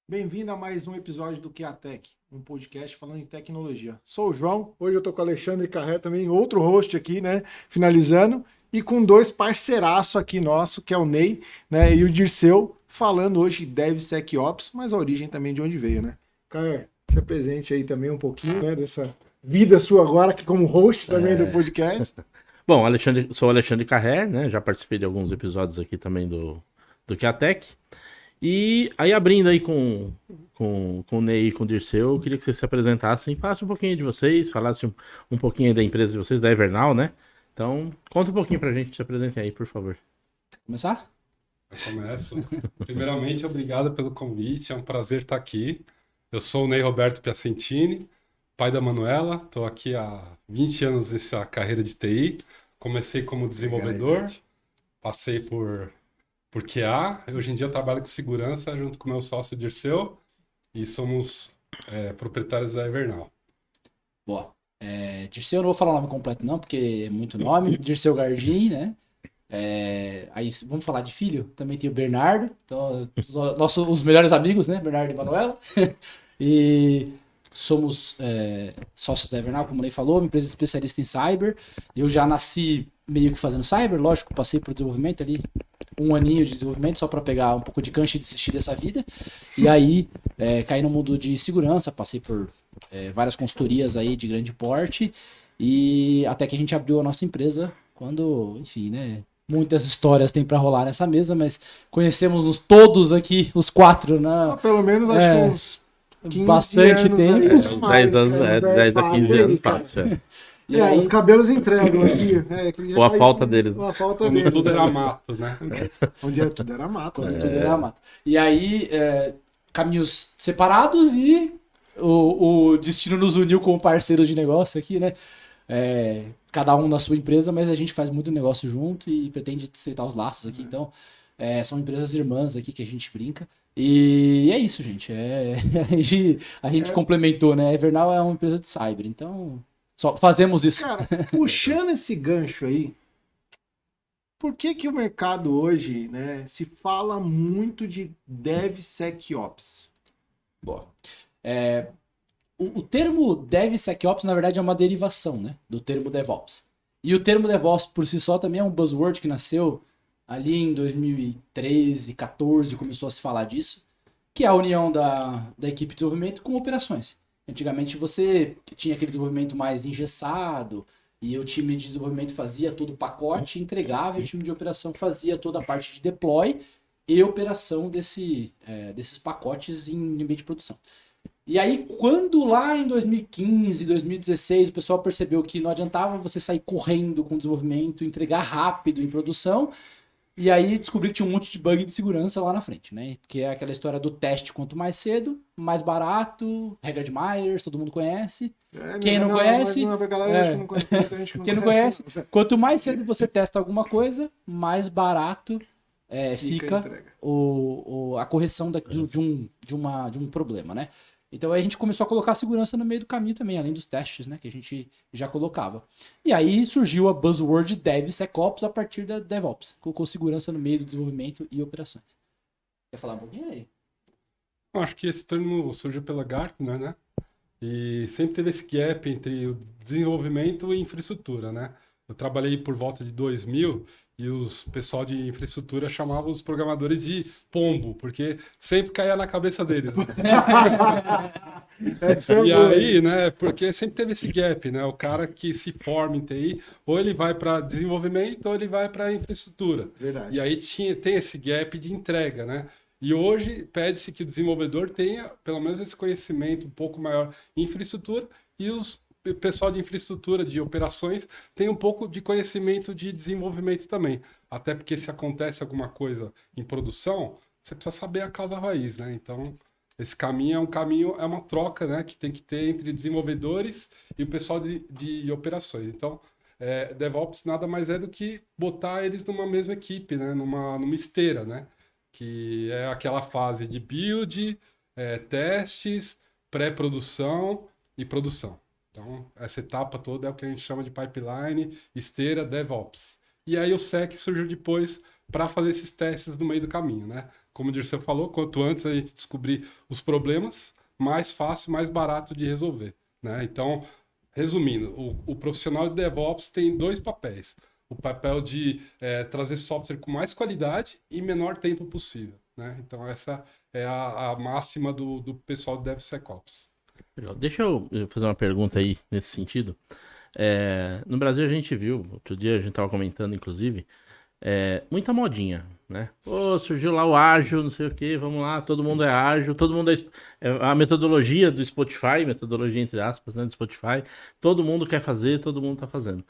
Bem-vindo a mais um episódio do QA-Tech, um podcast falando em tecnologia. Sou o João, hoje eu tô com o Alexandre Carré também, outro host aqui, né, finalizando, e com dois parceiraços aqui nosso, que é o Ney, né, e o Dirceu, falando hoje de DevSecOps, mas a origem também de onde veio, né. Carré, se apresente aí também um pouquinho, né, dessa vida sua agora, aqui como host também do podcast. Bom, sou o Alexandre Carré, né? Já participei de alguns episódios aqui também do QATech. E aí, abrindo aí com o Ney e com o Dirceu, eu queria que vocês se apresentassem, falassem um pouquinho de vocês, falassem um pouquinho aí da empresa de vocês, da Evernal, né? Então, conta um pouquinho pra gente, se apresentem aí, por favor. Começar? Eu começo. Primeiramente, obrigado pelo convite, é um prazer estar aqui. Eu sou o Ney Roberto Piacentini, pai da Manuela, estou aqui há 20 anos nessa carreira de TI. Comecei como desenvolvedor, passei por QA, hoje em dia eu trabalho com segurança junto com meu sócio Dirceu e somos proprietários da Evernal. Boa. Dirceu, eu não vou falar o nome completo não, porque é muito nome. Dirceu Gardim, né? Aí vamos falar de filho? Também tem o Bernardo. Então, os melhores amigos, né? Bernardo e Manuela. E somos sócios da Evernal, como o Ney falou, uma empresa especialista em cyber. Eu já nasci meio que fazendo cyber, lógico, passei por desenvolvimento ali, um aninho de desenvolvimento só para pegar um pouco de cancha e desistir dessa vida. E aí, caí no mundo de segurança, passei por várias consultorias aí de grande porte e até que a gente abriu a nossa empresa quando, enfim, né? Muitas histórias tem para rolar nessa mesa, mas conhecemos-nos todos aqui, os quatro, né? Pelo menos acho que uns 15 bastante anos tempo. aí, Uns mais, 10 anos, né, 10 a 15 anos fácil. É. E aí, os cabelos entregam aqui. Ou a falta deles. Ou a falta Quando deles. tudo era mato, né? Onde era, tudo era mato. quando tudo era mato. E aí, caminhos separados e o destino nos uniu como parceiros de negócio aqui, né? Cada um na sua empresa, mas a gente faz muito negócio junto e pretende estreitar os laços aqui. Então, são empresas irmãs aqui que a gente brinca. E é isso, gente. A gente complementou, né? A Evernal é uma empresa de cyber, então só fazemos isso. Cara, puxando esse gancho aí, por que que o mercado hoje, né, se fala muito de DevSecOps? Boa. O termo DevSecOps, na verdade, é uma derivação, né, do termo DevOps. E o termo DevOps, por si só, também é um buzzword que nasceu ali em 2013, 14, começou a se falar disso, que é a união da equipe de desenvolvimento com operações. Antigamente você tinha aquele desenvolvimento mais engessado, e o time de desenvolvimento fazia todo o pacote, entregava, e o time de operação fazia toda a parte de deploy e operação desses pacotes em ambiente de produção. E aí, quando lá em 2015, 2016, o pessoal percebeu que não adiantava você sair correndo com o desenvolvimento, entregar rápido em produção, e aí descobri que tinha um monte de bug de segurança lá na frente, né? Que é aquela história do teste quanto mais cedo, mais barato, regra de Myers, todo mundo conhece. Quem não conhece, quem não conhece, quanto mais cedo você testa alguma coisa, mais barato fica a correção de um problema, né? Então aí a gente começou a colocar segurança no meio do caminho também, além dos testes, né, que a gente já colocava. E aí surgiu a buzzword DevSecOps a partir da DevOps. Colocou segurança no meio do desenvolvimento e operações. Quer falar um pouquinho aí? Eu acho que esse termo surgiu pela Gartner, né? E sempre teve esse gap entre o desenvolvimento e infraestrutura, né? Eu trabalhei por volta de 2000 e os pessoal de infraestrutura chamavam os programadores de pombo, porque sempre caía na cabeça deles. E aí, né, porque sempre teve esse gap, né? O cara que se forma em TI, ou ele vai para desenvolvimento ou ele vai para infraestrutura. Verdade. E aí tem esse gap de entrega, né? E hoje pede-se que o desenvolvedor tenha pelo menos esse conhecimento um pouco maior em infraestrutura e o pessoal de infraestrutura, de operações, tem um pouco de conhecimento de desenvolvimento também. Até porque se acontece alguma coisa em produção, você precisa saber a causa raiz, né? Então, esse caminho é um caminho, é uma troca, né, que tem que ter entre desenvolvedores e o pessoal de operações. Então, DevOps nada mais é do que botar eles numa mesma equipe, né, numa esteira, né? Que é aquela fase de build, testes, pré-produção e produção. Então, essa etapa toda é o que a gente chama de pipeline, esteira, DevOps. E aí o SEC surgiu depois para fazer esses testes no meio do caminho, né? como o Dirceu falou, quanto antes a gente descobrir os problemas, mais fácil, mais barato de resolver, né? Então, resumindo, o profissional de DevOps tem dois papéis. O papel de trazer software com mais qualidade e menor tempo possível, né? Então, essa é a máxima do pessoal do DevSecOps. Legal. Deixa eu fazer uma pergunta aí nesse sentido. No Brasil a gente viu, outro dia a gente estava comentando, inclusive, muita modinha, né? Pô, surgiu lá o ágil, não sei o que, vamos lá, todo mundo é ágil, todo mundo a metodologia do Spotify, metodologia entre aspas, né, do Spotify, todo mundo quer fazer, todo mundo tá fazendo.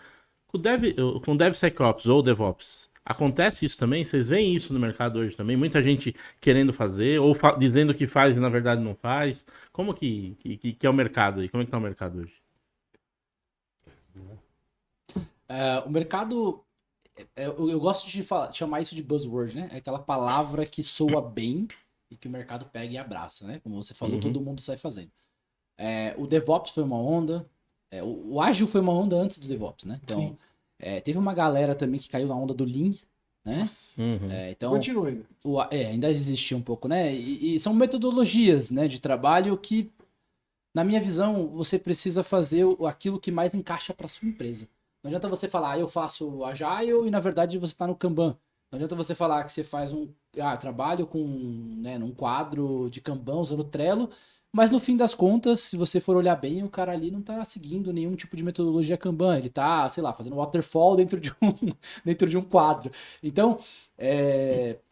Com DevSecOps ou DevOps, acontece isso também? Vocês veem isso no mercado hoje também? Muita gente querendo fazer ou dizendo que faz e na verdade não faz. Como que é o mercado aí? Como é que tá o mercado hoje? O mercado, eu gosto de chamar isso de buzzword, né? É aquela palavra que soa bem e que o mercado pega e abraça, né? Como você falou, todo mundo sai fazendo. O DevOps foi uma onda, o ágil foi uma onda antes do DevOps, né? Então, teve uma galera também que caiu na onda do Lean, né? Então, Continue. ainda existia um pouco, né? E são metodologias, né, de trabalho que, na minha visão, você precisa fazer aquilo que mais encaixa para sua empresa. Não adianta você falar, eu faço Agile e na verdade você está no Kanban. Não adianta você falar que você faz trabalho com, né, num quadro de Kanban usando Trello, mas no fim das contas, se você for olhar bem, o cara ali não está seguindo nenhum tipo de metodologia Kanban. Ele está, sei lá, fazendo waterfall dentro de um quadro. Então,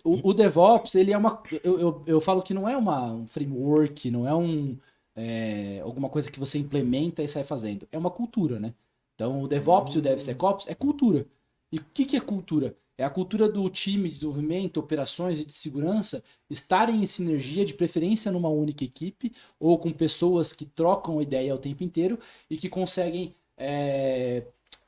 o DevOps, ele é uma... Eu falo que não é um framework, não é alguma coisa que você implementa e sai fazendo. É uma cultura, né? Então, o DevOps e o DevSecOps é cultura. E o que é cultura? É a cultura do time de desenvolvimento, operações e de segurança estarem em sinergia, de preferência numa única equipe, ou com pessoas que trocam ideia o tempo inteiro e que conseguem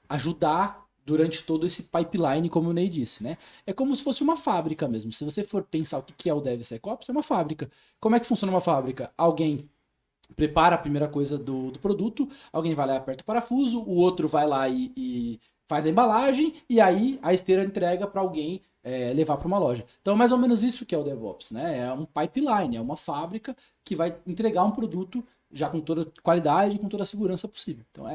ajudar durante todo esse pipeline, como o Ney disse, né? É como se fosse uma fábrica mesmo. Se você for pensar o que é o DevSecOps, é uma fábrica. Como é que funciona uma fábrica? Alguém prepara a primeira coisa do produto, alguém vai lá e aperta o parafuso, o outro vai lá e faz a embalagem, e aí a esteira entrega para alguém levar para uma loja. Então é mais ou menos isso que é o DevOps, né? É um pipeline, é uma fábrica que vai entregar um produto já com toda a qualidade, com toda a segurança possível. Então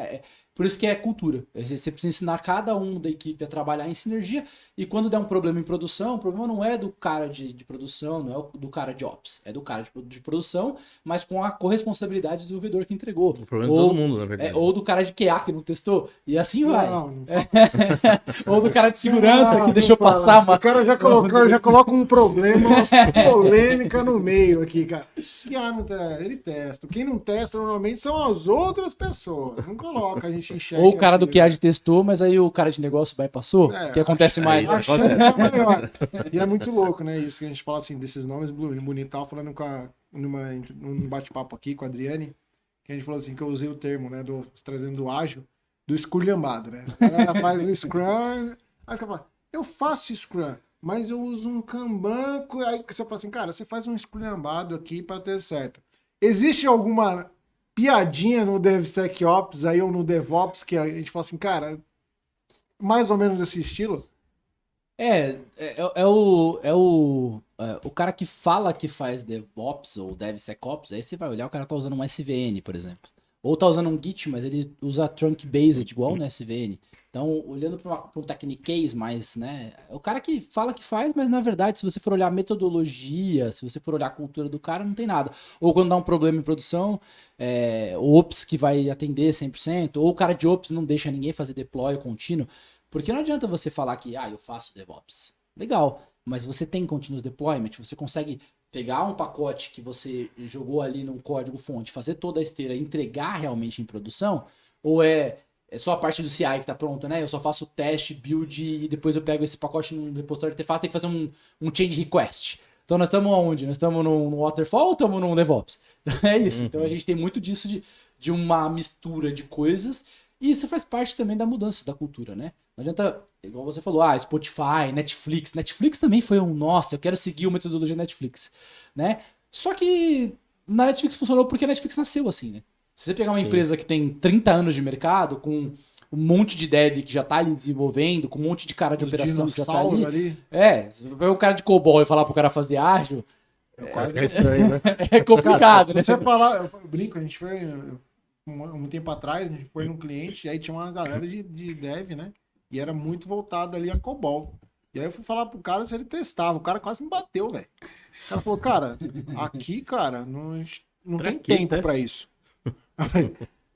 por isso que é cultura. Você precisa ensinar cada um da equipe a trabalhar em sinergia, e quando der um problema em produção, o problema não é do cara de produção, não é do cara de Ops, é do cara de produção, mas com a corresponsabilidade do desenvolvedor que entregou. O problema é de todo mundo, na verdade. Ou do cara de QA que não testou, e assim vai. Não Ou do cara de segurança que deixou passar. O cara já coloca um problema, uma polêmica no meio aqui, cara. Ele testa. Quem não testa normalmente são as outras pessoas. Não coloca, a gente enxerga. Ou o cara do QA testou, mas aí o cara de negócio bypassou, que acontece mais. A chance é maior. E é muito louco, né? Isso que a gente fala assim, desses nomes bonitos. Tava falando num bate-papo aqui com a Adriane, que a gente falou assim, que eu usei o termo, né? Trazendo do ágil, do esculhambado, né? A galera faz o Scrum, aí você fala, eu faço Scrum, mas eu uso um Kanban. Aí você fala assim, cara, você faz um esculhambado aqui para ter certo. Existe alguma piadinha no DevSecOps aí ou no DevOps que a gente fala assim, cara, mais ou menos desse estilo? O cara que fala que faz DevOps ou DevSecOps, aí você vai olhar, o cara tá usando um SVN, por exemplo. Ou tá usando um Git, mas ele usa trunk-based, igual no SVN. Então, olhando para um techniquez mais, né? É o cara que fala que faz, mas na verdade, se você for olhar a metodologia, se você for olhar a cultura do cara, não tem nada. Ou quando dá um problema em produção, o Ops que vai atender 100%, ou o cara de Ops não deixa ninguém fazer deploy contínuo. Porque não adianta você falar que, eu faço DevOps. Legal, mas você tem continuous deployment, você consegue pegar um pacote que você jogou ali num código-fonte, fazer toda a esteira e entregar realmente em produção, ou é só a parte do CI que tá pronta, né? Eu só faço teste, build e depois eu pego esse pacote no repositório de artefato e tenho que fazer um change request. Então nós estamos aonde? Nós estamos no Waterfall ou estamos no DevOps? É isso. Então a gente tem muito disso de uma mistura de coisas, e isso faz parte também da mudança da cultura, né? Não adianta, igual você falou, Spotify, Netflix. Netflix também foi nossa, eu quero seguir a metodologia Netflix, né? Só que na Netflix funcionou porque a Netflix nasceu assim, né? Se você pegar uma empresa que tem 30 anos de mercado, com um monte de dev que já tá ali desenvolvendo, com um monte de cara de Os operação que já tá ali. dinossauros ali. Se você vai um cara de COBOL e falar pro cara fazer ágil, É estranho, né? é complicado, Se né? você falar, eu brinco, a gente foi um tempo atrás, a gente foi num cliente, e aí tinha uma galera de dev, né? E era muito voltado ali a COBOL. E aí eu fui falar pro cara se ele testava. O cara quase me bateu, velho. O cara falou, cara, aqui, cara, não Pra tem quê, tempo né? pra isso. Eu falei,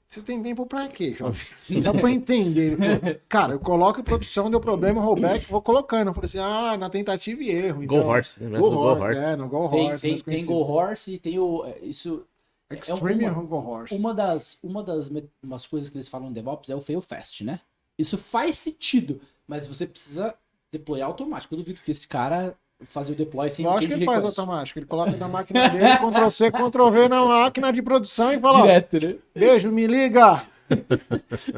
você tem tempo pra quê, jovem? Dá pra entender. Ele falou, cara, eu coloco em produção, deu problema, rollback, vou colocando. Eu falei assim, na tentativa e erro. Go Horse, né? Go Go Horse, Horse. no Go Tem, Horse. tem, mais tem conhecido. Go Horse e tem o. Isso. Extreme é Go Horse. Umas coisas que eles falam no DevOps é o fail fast, né? Isso faz sentido, mas você precisa deployar automático. Eu duvido que esse cara fazer o deploy sem Lógico que change ele faz request. automático. Ele coloca na máquina dele, Ctrl-C, Ctrl-V na máquina de produção e fala, ó, Direto, né? beijo, me liga!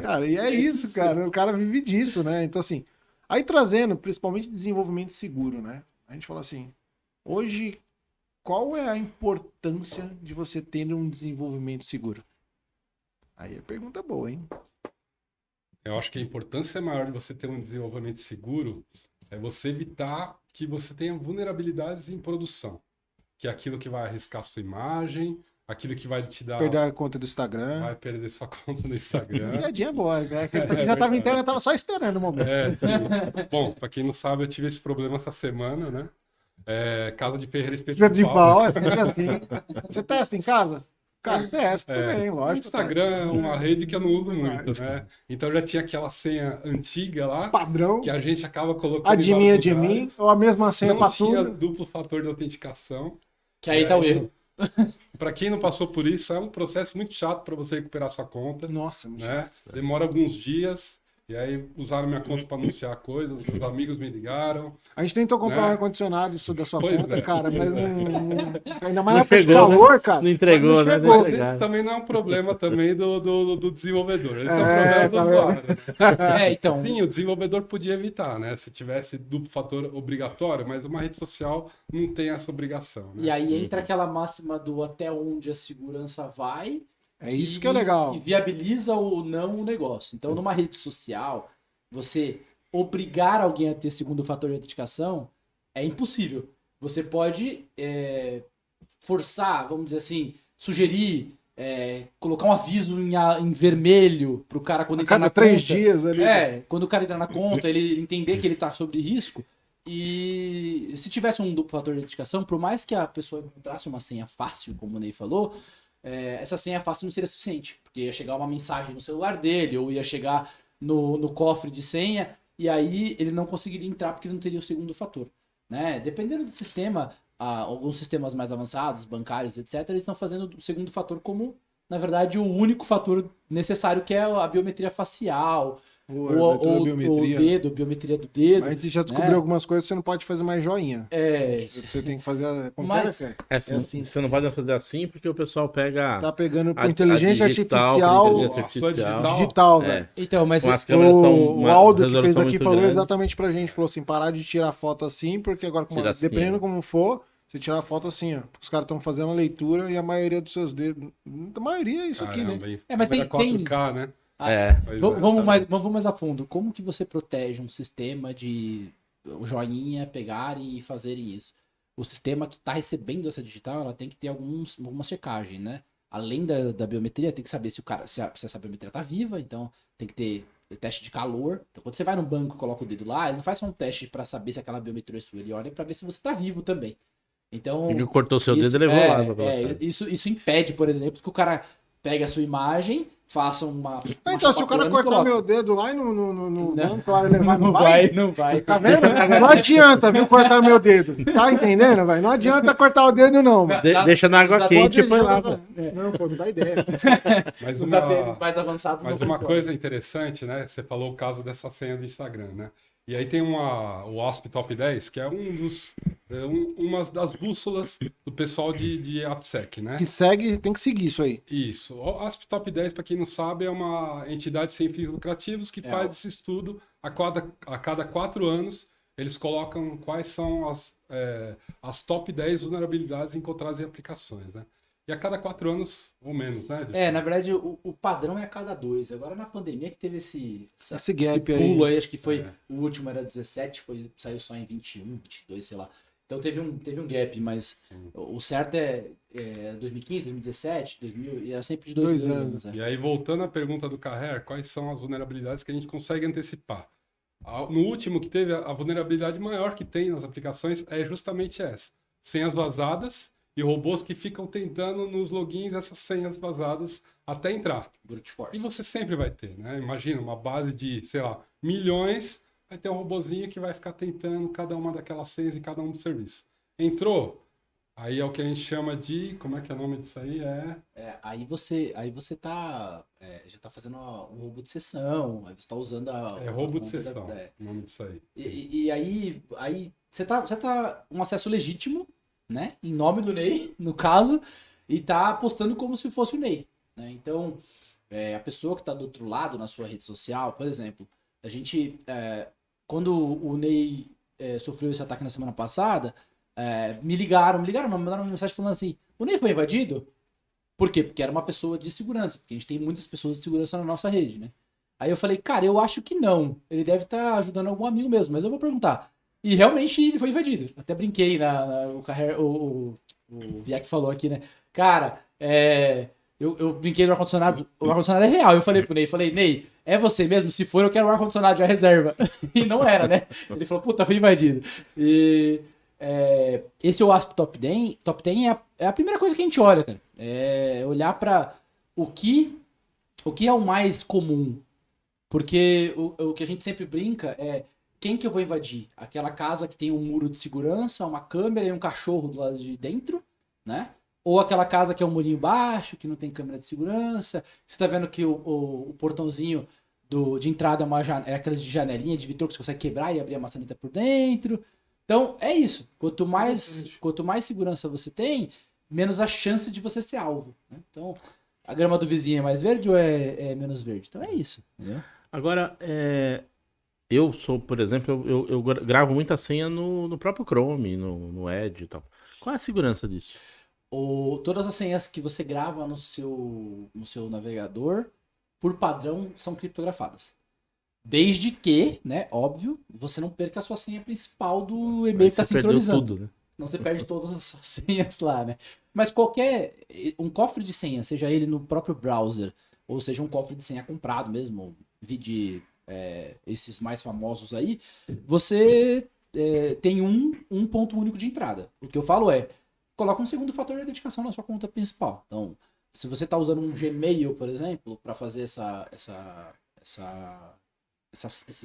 Cara, e é isso, cara. O cara vive disso, né? Então, assim, aí trazendo, principalmente desenvolvimento seguro, né? A gente fala assim, hoje, qual é a importância de você ter um desenvolvimento seguro? Aí é pergunta boa, hein? Eu acho que a importância maior de você ter um desenvolvimento seguro é você evitar que você tenha vulnerabilidades em produção. Que é aquilo que vai arriscar sua imagem, aquilo que vai te dar... Perder a conta do Instagram. Vai perder sua conta no Instagram. Piadinha boa, né? É Já tava verdade. interno, eu tava só esperando o momento. Sim. Bom, pra quem não sabe, eu tive esse problema essa semana, né? Casa de Ferreira Espeto Pedro de Pau. pau, é sempre assim. Você testa em casa? Cara, testa também, O lógico. Instagram é uma rede que eu não uso muito, Verdade. né? Então já tinha aquela senha antiga lá, Padrão, que a gente acaba colocando a de em mim é vários de mim, lugares. ou a mesma senha Não pra tinha tudo. duplo fator de autenticação. Que aí tá o erro. Para quem não passou por isso, é um processo muito chato para você recuperar sua conta, Nossa, muito né? chato. Demora alguns dias. E aí usaram minha conta para anunciar coisas, meus amigos me ligaram. A gente tentou comprar Né? um ar-condicionado isso da sua Pois conta, é, cara, pois mas é. ainda mais Não na época de chegou, né? calor, cara. Não entregou, Mas não né? chegou. Não Mas entregou. esse também não é um problema também do desenvolvedor. Esse é um É, problema do tá usuário. Né? Então. Sim, o desenvolvedor podia evitar, né? Se tivesse duplo fator obrigatório, mas uma rede social não tem essa obrigação. Né? E aí entra aquela máxima do até onde a segurança vai. É isso que é legal. E viabiliza ou não o negócio. Então, numa rede social, você obrigar alguém a ter segundo fator de autenticação é impossível. Você pode forçar, vamos dizer assim, sugerir, colocar um aviso em vermelho pro cara quando A entrar na cada 3 conta. dias ali. Quando o cara entrar na conta, ele entender que ele tá sob risco. E se tivesse um duplo fator de autenticação, por mais que a pessoa encontrasse uma senha fácil, como o Ney falou, essa senha fácil não seria suficiente. Porque ia chegar uma mensagem no celular dele, ou ia chegar no cofre de senha, e aí ele não conseguiria entrar porque ele não teria o segundo fator. Né? Dependendo do sistema, alguns sistemas mais avançados, bancários, etc., eles estão fazendo o segundo fator como, na verdade, o único fator necessário, que é a biometria facial, ou o dedo, biometria do dedo. Mas a gente já descobriu algumas coisas, você não pode fazer mais joinha. Você tem que fazer. Mas- Assim, você não pode fazer assim porque o pessoal pega Tá pegando por a inteligência digital, artificial por inteligência a sua artificial. digital, É. velho. Então, mas Com as câmeras tão O Aldo que resolução fez aqui muito falou grande. exatamente pra gente. Falou assim, parar de tirar foto assim, porque agora, Tira assim, dependendo né? como for, você tirar foto assim, ó. Os caras estão fazendo a leitura e a maioria dos seus dedos. A maioria é isso aqui, né? Caramba, hein? mas tem- 4K, né? Pois vamos tá mais a fundo. Como que você protege um sistema de o joinha pegarem e fazerem isso? O sistema que está recebendo essa digital, ela tem que ter alguma checagem, né? Além da biometria, tem que saber se essa biometria está viva, então tem que ter teste de calor. Então, quando você vai no banco e coloca o dedo lá, ele não faz só um teste para saber se aquela biometria é sua, ele olha para ver se você está vivo também. Então, Ele cortou seu isso- dedo e levou lá. pra é, colocar. isso impede, por exemplo, que o cara pegue a sua imagem, faça uma. Então, se o cara cortar meu dedo lá e no banco, lá, ele levar, não vai? Não vai. Tá vendo? Não adianta, viu, cortar meu dedo. Tá entendendo, velho? Não adianta cortar o dedo, não. Mano. Deixa na água Pode quente e põe lá. Pode- Não, pô, me dá ideia. Mas Os uma, ADMs mais avançados mas não uma funcionam. coisa interessante, né? Você falou o caso dessa senha do Instagram, né? E aí tem o OSP Top 10, que é uma das bússolas do pessoal de AppSec, né? Que segue, tem que seguir isso aí. Isso. O OSP Top 10, para quem não sabe, é uma entidade sem fins lucrativos que faz esse estudo a cada 4 anos. Eles colocam quais são as top 10 vulnerabilidades encontradas em aplicações, né? e a cada 4 anos ou menos, né? Na verdade, o padrão é a cada 2. Agora na pandemia que teve esse gap pulo aí. aí, acho que foi. O último era 17, saiu só em 21, 22, sei lá. Então teve um gap, mas o certo é 2015, 2017, 2000, e era sempre de 2 anos. E aí, voltando à pergunta do Carrer, quais são as vulnerabilidades que a gente consegue antecipar? No último que teve, a vulnerabilidade maior que tem nas aplicações é justamente essa. Senhas vazadas e robôs que ficam tentando nos logins essas senhas vazadas até entrar. Brute force. E você sempre vai ter, né? Imagina, uma base de, sei lá, milhões, vai ter um robozinho que vai ficar tentando cada uma daquelas senhas em cada um dos serviços. Entrou? Aí é o que a gente chama de... Como é que é o nome disso aí? Aí você tá já tá fazendo um roubo de sessão, aí você tá usando roubo de sessão, o nome disso aí. E aí você tá um acesso legítimo, né? Em nome do Ney, no caso, e tá postando como se fosse o Ney, né? Então, a pessoa que tá do outro lado na sua rede social, por exemplo, a gente... quando o Ney sofreu esse ataque na semana passada, me mandaram uma mensagem falando assim, o Ney foi invadido? Por quê? Porque era uma pessoa de segurança, porque a gente tem muitas pessoas de segurança na nossa rede, né? Aí eu falei, cara, eu acho que não. Ele deve estar ajudando algum amigo mesmo, mas eu vou perguntar. E realmente ele foi invadido. Até brinquei o Viek falou aqui, né? Cara, eu brinquei no ar-condicionado. O ar-condicionado é real. Eu falei pro Ney, Ney, é você mesmo? Se for, eu quero o ar-condicionado de reserva. E não era, né? Ele falou, puta, foi invadido. E esse OWASP Top 10 é a primeira coisa que a gente olha, cara. É olhar para o que é o mais comum. Porque o que a gente sempre brinca é quem que eu vou invadir? Aquela casa que tem um muro de segurança, uma câmera e um cachorro do lado de dentro, né? Ou aquela casa que é um murinho baixo, que não tem câmera de segurança. Você tá vendo que o portãozinho de entrada é aqueles de janelinha de vidro que você consegue quebrar e abrir a maçaneta por dentro. Então, é isso. Quanto mais segurança você tem, menos a chance de você ser alvo, né? Então, a grama do vizinho é mais verde ou é menos verde? Então, é isso. Entendeu? Agora, eu sou, por exemplo, eu gravo muita senha no próprio Chrome, no Edge e tal. Qual é a segurança disso? Todas as senhas que você grava no seu navegador, por padrão, são criptografadas. Desde que, né, óbvio, você não perca a sua senha principal do e-mail que está sincronizando. Tudo, né? Senão você perde todas as suas senhas lá, né? Mas um cofre de senha, seja ele no próprio browser, ou seja um cofre de senha comprado mesmo, vide esses mais famosos aí, você tem um ponto único de entrada. O que eu falo coloca um segundo fator de autenticação na sua conta principal. Então, se você está usando um Gmail, por exemplo, para fazer essa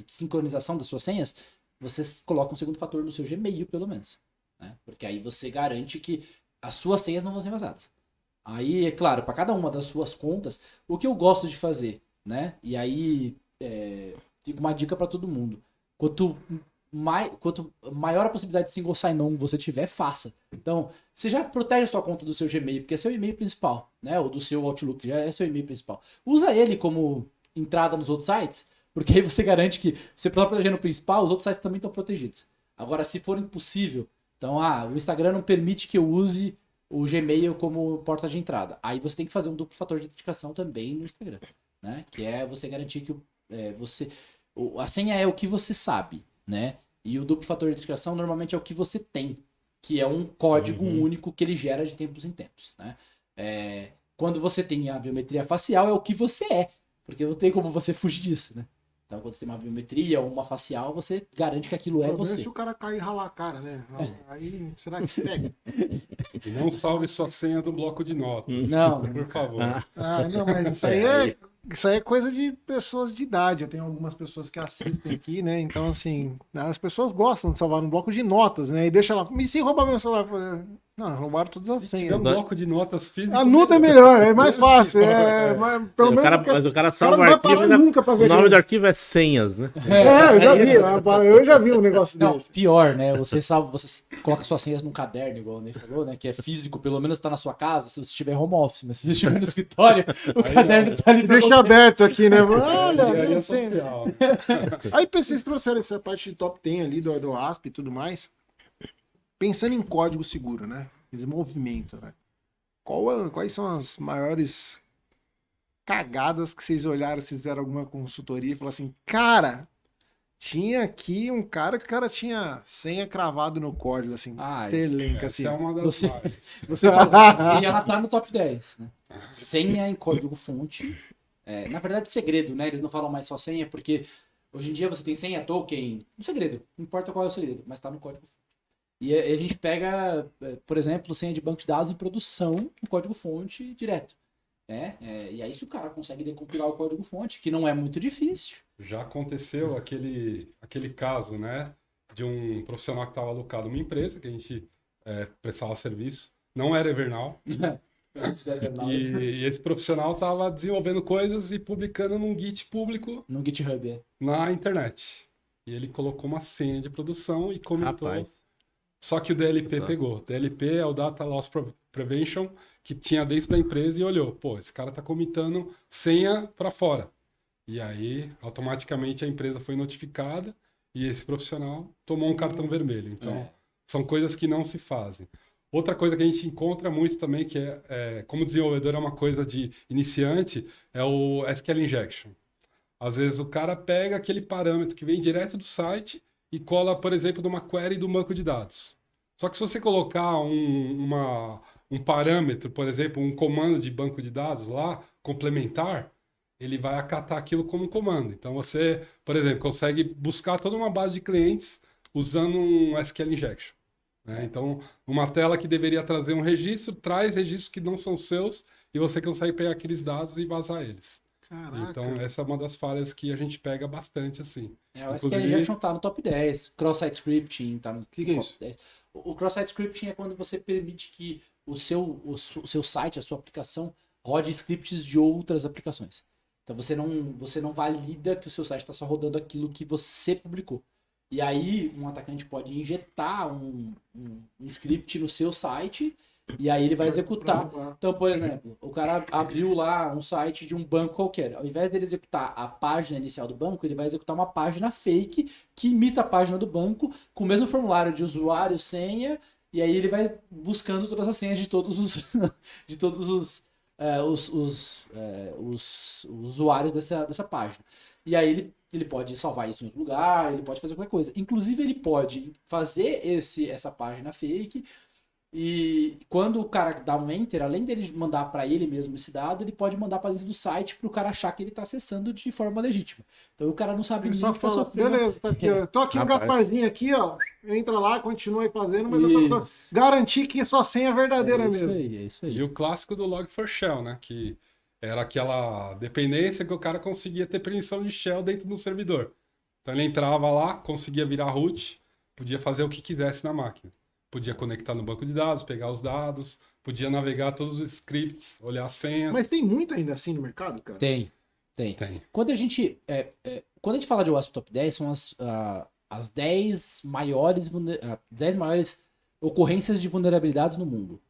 sincronização das suas senhas, você coloca um segundo fator no seu Gmail, pelo menos, né? Porque aí você garante que as suas senhas não vão ser vazadas. Aí, é claro, para cada uma das suas contas, o que eu gosto de fazer, né? E aí fica uma dica para todo mundo. Quanto maior a possibilidade de single sign-on você tiver, faça. Então, você já protege a sua conta do seu Gmail, porque é seu e-mail principal, né? Ou do seu Outlook, já é seu e-mail principal. Usa ele como entrada nos outros sites, porque aí você garante que você está protegendo o principal, os outros sites também estão protegidos. Agora, se for impossível, então, o Instagram não permite que eu use o Gmail como porta de entrada. Aí você tem que fazer um duplo fator de autenticação também no Instagram, né? Que é você garantir que a senha é o que você sabe, né? E o duplo fator de autenticação normalmente é o que você tem, que é um código único que ele gera de tempos em tempos, né? Quando você tem a biometria facial, é o que você é, porque não tem como você fugir disso, né? Então, quando você tem uma biometria ou uma facial, você garante que aquilo é você. Se o cara cair e ralar a cara, né? Aí, será que se pega? E não salve sua senha do bloco de notas. Não. Por favor. Não, mas isso aí é coisa de pessoas de idade. Eu tenho algumas pessoas que assistem aqui, né? Então, assim, as pessoas gostam de salvar no bloco de notas, né? E deixa lá, e se roubar meu celular? Não, roubaram todas as senhas. É um bloco de notas físico. A nuda é melhor, é mais fácil. Mas o cara salva o arquivo. O nome do arquivo é senhas, né? Eu já vi um negócio desse. Pior, né? Você coloca suas senhas num caderno, igual o Ney falou, né? Que é físico, pelo menos tá na sua casa, se você estiver home office, mas se você estiver no escritório, o caderno tá ali. Deixa aberto aqui, né? Olha, aí vocês trouxeram essa parte de top 10 ali do ASP e tudo mais. Pensando em código seguro, né? Desenvolvimento, né? Quais são as maiores cagadas que vocês olharam, vocês fizeram alguma consultoria e falaram assim, cara, tinha aqui um cara que o cara tinha senha cravado no código, assim, Ah, você elenca assim. Essa é uma das Você- mais. Você falou, e ela tá no top 10, né? Senha em código-fonte. Na verdade, segredo, né? Eles não falam mais só senha, porque hoje em dia você tem senha, token, um segredo. Não importa qual é o segredo, mas tá no código. E a gente pega, por exemplo, senha de banco de dados em produção no código-fonte direto. E aí, se o cara consegue decompilar o código-fonte, que não é muito difícil. Já aconteceu aquele caso, né, de um profissional que estava alocado numa empresa que a gente prestava serviço, não era Evernal, e esse profissional estava desenvolvendo coisas e publicando num Git público No GitHub, na internet. E ele colocou uma senha de produção e comentou. Rapaz. Só que o DLP Só. pegou. DLP é o Data Loss Prevention, que tinha dentro da empresa e olhou, pô, esse cara tá comitando senha para fora. E aí, automaticamente, a empresa foi notificada e esse profissional tomou um cartão vermelho. Então, são coisas que não se fazem. Outra coisa que a gente encontra muito também, que como desenvolvedor é uma coisa de iniciante, é o SQL Injection. Às vezes o cara pega aquele parâmetro que vem direto do site e cola, por exemplo, numa query do banco de dados. Só que se você colocar um parâmetro, por exemplo, um comando de banco de dados lá, complementar, ele vai acatar aquilo como um comando. Então você, por exemplo, consegue buscar toda uma base de clientes usando um SQL Injection. Né? Então, uma tela que deveria trazer um registro, traz registros que não são seus e você consegue pegar aqueles dados e vazar eles. Caraca. Então, essa é uma das falhas que a gente pega bastante, assim. O SQL Injection tá no top 10. Cross-site scripting tá no Que é top isso? 10. O cross-site scripting é quando você permite que o seu site, a sua aplicação, rode scripts de outras aplicações. Então você não valida que o seu site está só rodando aquilo que você publicou. E aí um atacante pode injetar um script no seu site e aí ele vai executar. Então, por exemplo, o cara abriu lá um site de um banco qualquer. Ao invés dele executar a página inicial do banco, ele vai executar uma página fake que imita a página do banco com o mesmo formulário de usuário, senha, e aí ele vai buscando todas as senhas de todos os usuários dessa página. E aí ele pode salvar isso em outro lugar, ele pode fazer qualquer coisa. Inclusive, ele pode fazer essa página fake e quando o cara dá um enter, além dele mandar para ele mesmo esse dado, ele pode mandar para dentro do site para o cara achar que ele está acessando de forma legítima. Então o cara não sabe Ele nem só que tá fala, sofrendo. beleza, tá aqui, ó. Tô aqui no Rapaz. Gasparzinho aqui, ó. Entra lá, continua aí fazendo, mas eu tô Isso. garantir que sua senha é verdadeira É isso mesmo. aí, é isso aí. E o clássico do Log4Shell, né? Que era aquela dependência que o cara conseguia ter permissão de shell dentro do servidor. Então ele entrava lá, conseguia virar root, podia fazer o que quisesse na máquina. Podia conectar no banco de dados, pegar os dados, podia navegar todos os scripts, olhar as senhas. Mas tem muito ainda assim no mercado, cara? Tem. Tem. Quando a gente fala de WASP Top 10, são as 10 maiores, 10 maiores ocorrências de vulnerabilidades no mundo.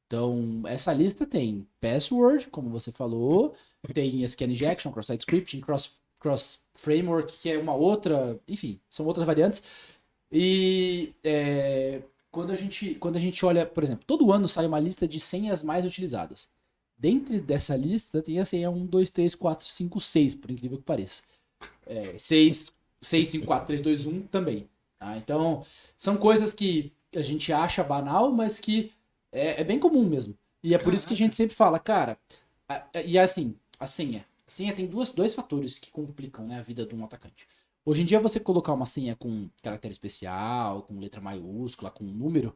Então, essa lista tem password, como você falou, tem SQL Injection, Cross-Site Scripting, Cross Framework, que é uma outra, enfim, são outras variantes. E quando a gente olha, por exemplo, todo ano sai uma lista de senhas mais utilizadas. Dentro dessa lista tem a senha 1, 2, 3, 4, 5, 6, por incrível que pareça. 6, 5, 4, 3, 2, 1 também. Tá? Então, são coisas que a gente acha banal, mas que é bem comum mesmo. E é por isso que a gente sempre fala, cara, e assim, a senha. A senha tem dois fatores que complicam, né, a vida de um atacante. Hoje em dia, você colocar uma senha com caractere especial, com letra maiúscula, com número,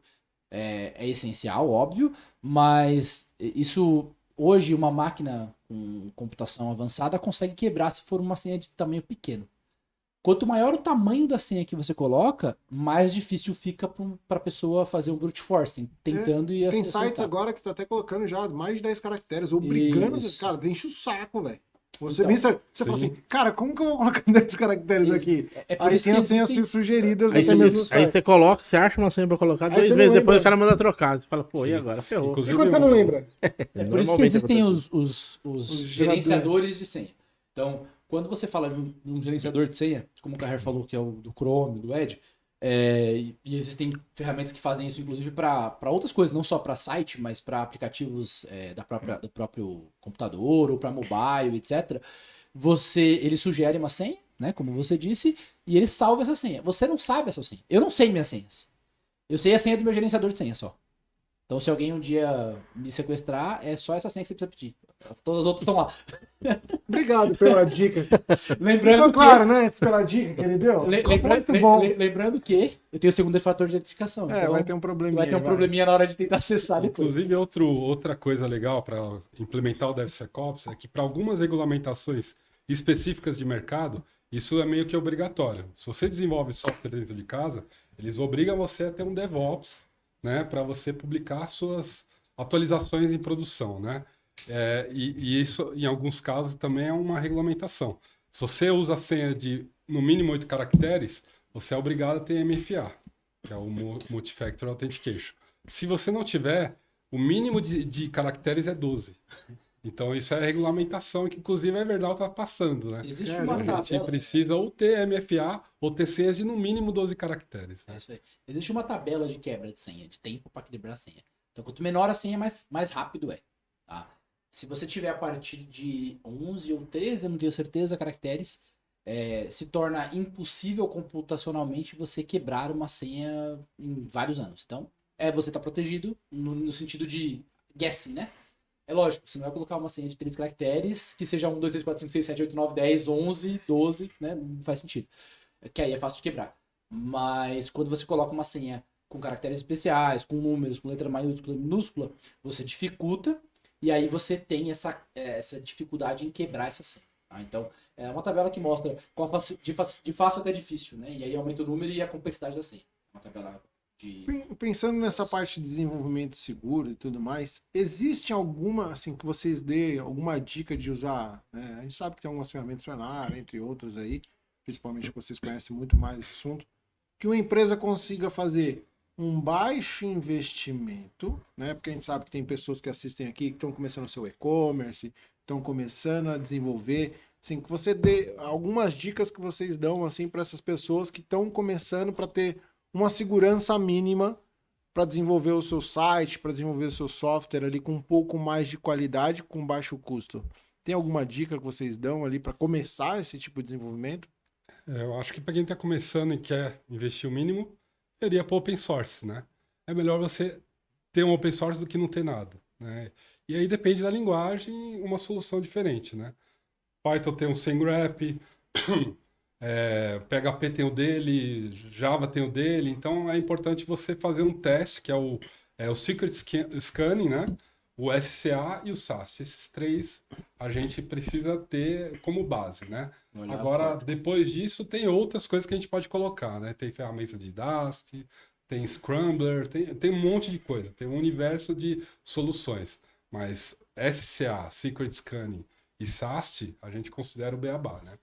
é essencial, óbvio, mas isso, hoje, uma máquina com computação avançada consegue quebrar se for uma senha de tamanho pequeno. Quanto maior o tamanho da senha que você coloca, mais difícil fica para a pessoa fazer um brute force, tentando e Tem acertar. sites agora que tá até colocando já mais de 10 caracteres, obrigando, Isso. cara, enche o saco, velho. Você Então, bem certo. Você fala assim, cara, como que eu vou colocar 10 caracteres aqui? É por Aí isso tem que as senhas existem... sugeridas Aí, até mesmo no aí site. você coloca, você acha uma senha pra colocar, Aí 2 você não meses depois lembra. o cara manda trocar. Você fala, pô, e agora? Ferrou. E Inclusive, quando você não lembra? É por isso que Normalmente existem acontece. os gerenciadores de senha. Então, quando você fala de um gerenciador de senha, como o Carrer falou, que é o do Chrome, do Edge, E existem ferramentas que fazem isso, inclusive, para outras coisas, não só para site, mas para aplicativos do próprio computador ou para mobile, etc. Ele sugere uma senha, né, como você disse, e ele salva essa senha. Você não sabe essa senha. Eu não sei minhas senhas. Eu sei a senha do meu gerenciador de senha só. Então, se alguém um dia me sequestrar, é só essa senha que você precisa pedir. Todas as outras estão lá. Obrigado pela dica. Lembrando Ficou claro, né? Pela dica que ele deu. Muito bom. Lembrando que eu tenho o segundo fator de identificação. Então Vai ter um probleminha. vai ter um probleminha na hora de tentar acessar depois. Inclusive, outra coisa legal para implementar o DevSecOps é que para algumas regulamentações específicas de mercado, isso é meio que obrigatório. Se você desenvolve software dentro de casa, eles obrigam você a ter um DevOps, né, para você publicar suas atualizações em produção, né? E isso, em alguns casos, também é uma regulamentação. Se você usa a senha de, no mínimo, 8 caracteres, você é obrigado a ter MFA, que é o Multifactor Authentication. Se você não tiver, o mínimo de caracteres é 12. Então, isso é regulamentação que, inclusive, a Everdell está passando, né? Existe uma tabela. A gente precisa ou ter MFA ou ter senhas de, no mínimo, 12 caracteres. Né? É isso aí. Existe uma tabela de quebra de senha, de tempo para quebrar a senha. Então, quanto menor a senha, mais rápido é. Tá? Se você tiver a partir de 11 ou 13, eu não tenho certeza, caracteres, se torna impossível computacionalmente você quebrar uma senha em vários anos. Então, você está protegido no sentido de guessing, né? É lógico, você não vai colocar uma senha de 3 caracteres que seja 1, 2, 3, 4, 5, 6, 7, 8, 9, 10, 11, 12, né? Não faz sentido. Que aí é fácil de quebrar. Mas quando você coloca uma senha com caracteres especiais, com números, com letra maiúscula e minúscula, você dificulta e aí você tem essa dificuldade em quebrar essa senha. Tá? Então, é uma tabela que mostra qual de fácil até difícil, né? E aí aumenta o número e a complexidade da senha. Uma tabela Pensando nessa parte de desenvolvimento seguro e tudo mais, existe alguma, assim, que vocês dêem alguma dica de usar, né? A gente sabe que tem algumas ferramentas Sonar, entre outras aí, principalmente que vocês conhecem muito mais esse assunto, que uma empresa consiga fazer um baixo investimento, né? Porque a gente sabe que tem pessoas que assistem aqui que estão começando o seu e-commerce, estão começando a desenvolver, assim, que você dê algumas dicas que vocês dão assim para essas pessoas que estão começando para ter uma segurança mínima para desenvolver o seu site, para desenvolver o seu software ali com um pouco mais de qualidade, com baixo custo. Tem alguma dica que vocês dão ali para começar esse tipo de desenvolvimento? Eu acho que para quem está começando e quer investir o mínimo, seria para open source, né? É melhor você ter um open source do que não ter nada, né? E aí depende da linguagem, uma solução diferente, né? Python tem um SangGraph, PHP tem o dele, Java tem o dele, então é importante você fazer um teste, que é o Secret Scanning, né? O SCA e o SAST. Esses três a gente precisa ter como base, né? Agora, depois disso, tem outras coisas que a gente pode colocar, né? Tem ferramenta de Dast, tem Scrambler, tem um monte de coisa, tem um universo de soluções. Mas SCA, Secret Scanning e SAST, a gente considera o beabá, né?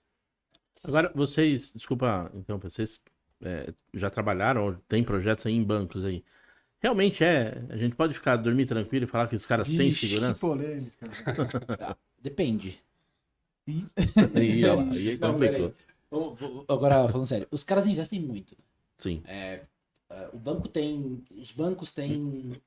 Agora, vocês, desculpa, então, vocês já trabalharam ou tem projetos aí em bancos aí? Realmente a gente pode dormir tranquilo e falar que os caras têm segurança? Que polêmica. Depende. Aí, ó, aí complicou. Agora, falando sério, os caras investem muito. Sim. Os bancos têm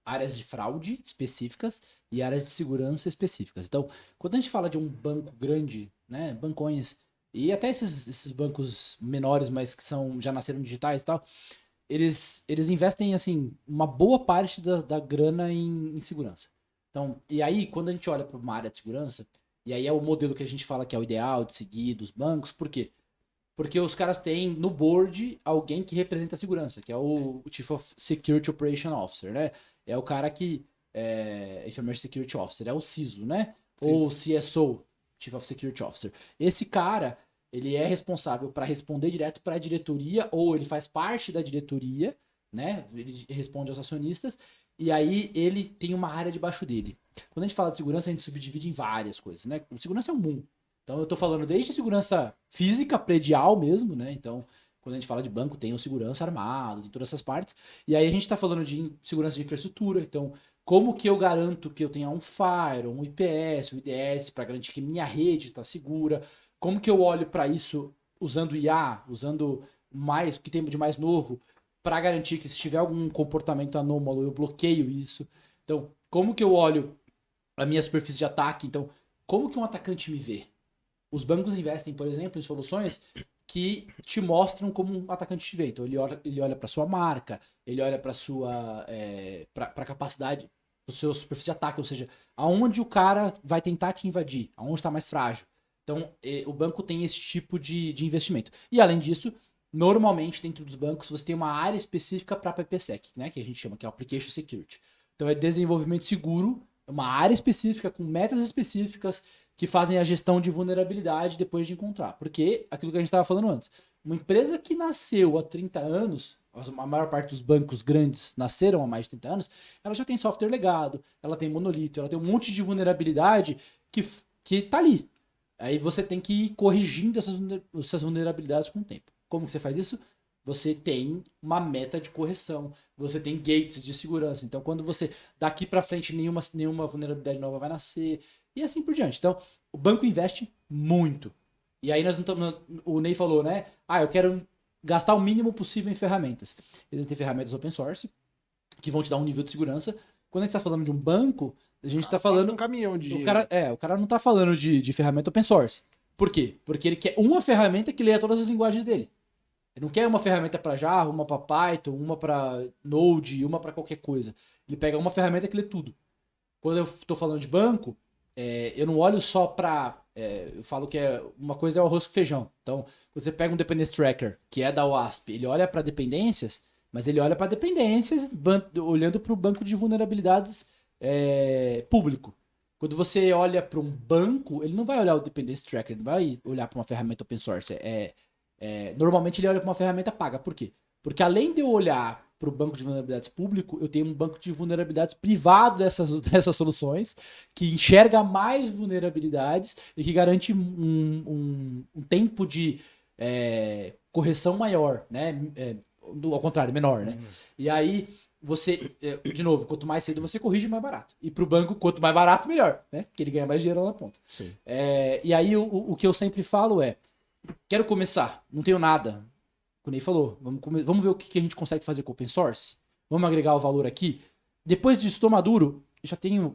áreas de fraude específicas e áreas de segurança específicas. Então, quando a gente fala de um banco grande, né, bancões, e até esses bancos menores, mas que já nasceram digitais e tal, eles investem, assim, uma boa parte da grana em segurança. Então, e aí, quando a gente olha para uma área de segurança, e aí é o modelo que a gente fala que é o ideal de seguir dos bancos, por quê? Porque os caras têm no board alguém que representa a segurança, que é o Chief of Security Operation Officer, né? É o cara que Information Security Officer, é o CISO, né? Sim. Ou CSO, Chief of Security Officer. Esse cara, ele é responsável para responder direto para a diretoria, ou ele faz parte da diretoria, né? Ele responde aos acionistas, e aí ele tem uma área debaixo dele. Quando a gente fala de segurança, a gente subdivide em várias coisas, né? Segurança é um mundo. Então eu tô falando desde segurança física, predial mesmo, né? Então, quando a gente fala de banco, tem o segurança armado, tem todas essas partes. E aí a gente tá falando de segurança de infraestrutura. Então, como que eu garanto que eu tenha um firewall, um IPS, um IDS, para garantir que minha rede está segura? Como que eu olho para isso usando IA, usando que tem de mais novo, para garantir que se tiver algum comportamento anômalo, eu bloqueio isso. Então, como que eu olho a minha superfície de ataque? Então, como que um atacante me vê? Os bancos investem, por exemplo, em soluções que te mostram como um atacante te vê. Então, ele olha para sua marca, ele olha para sua para capacidade do seu superfície de ataque, ou seja, aonde o cara vai tentar te invadir, aonde está mais frágil. Então, o banco tem esse tipo de investimento. E, além disso, normalmente, dentro dos bancos, você tem uma área específica para PPSec, né, que a gente chama, que é o Application Security. Então, é desenvolvimento seguro, uma área específica, com metas específicas, que fazem a gestão de vulnerabilidade depois de encontrar. Porque, aquilo que a gente estava falando antes, uma empresa que nasceu há 30 anos, a maior parte dos bancos grandes nasceram há mais de 30 anos, ela já tem software legado, ela tem monolito, ela tem um monte de vulnerabilidade que tá ali. Aí você tem que ir corrigindo essas vulnerabilidades com o tempo. Como que você faz isso? Você tem uma meta de correção, você tem gates de segurança. Então, quando você daqui para frente nenhuma vulnerabilidade nova vai nascer e assim por diante. Então, o banco investe muito. E aí o Ney falou, né? Eu quero gastar o mínimo possível em ferramentas. Eles têm ferramentas open source que vão te dar um nível de segurança. Quando a gente está falando de um banco, a gente está falando um caminhão de o cara não está falando de ferramenta open source. Por quê? Porque ele quer uma ferramenta que leia todas as linguagens dele. Ele não quer uma ferramenta para Java, uma para Python, uma para Node, uma para qualquer coisa. Ele pega uma ferramenta que lê tudo. Quando eu estou falando de banco, eu não olho só para... eu falo que uma coisa é o arroz com feijão. Então, quando você pega um Dependency Tracker, que é da WASP, ele olha para dependências, mas ele olha para dependências olhando para o banco de vulnerabilidades público. Quando você olha para um banco, ele não vai olhar o Dependency Tracker, ele não vai olhar para uma ferramenta open source. Normalmente ele olha para uma ferramenta paga. Por quê? Porque além de eu olhar para o banco de vulnerabilidades público, eu tenho um banco de vulnerabilidades privado dessas soluções, que enxerga mais vulnerabilidades e que garante um tempo de correção maior, né? Ao contrário, menor, né? E aí você, de novo, quanto mais cedo você corrige, mais barato. E para o banco, quanto mais barato, melhor, né? Porque ele ganha mais dinheiro lá na ponta. E aí o que eu sempre falo quero começar, não tenho nada. O Ney falou, vamos ver o que a gente consegue fazer com open source. Vamos agregar o valor aqui. Depois disso, tô maduro,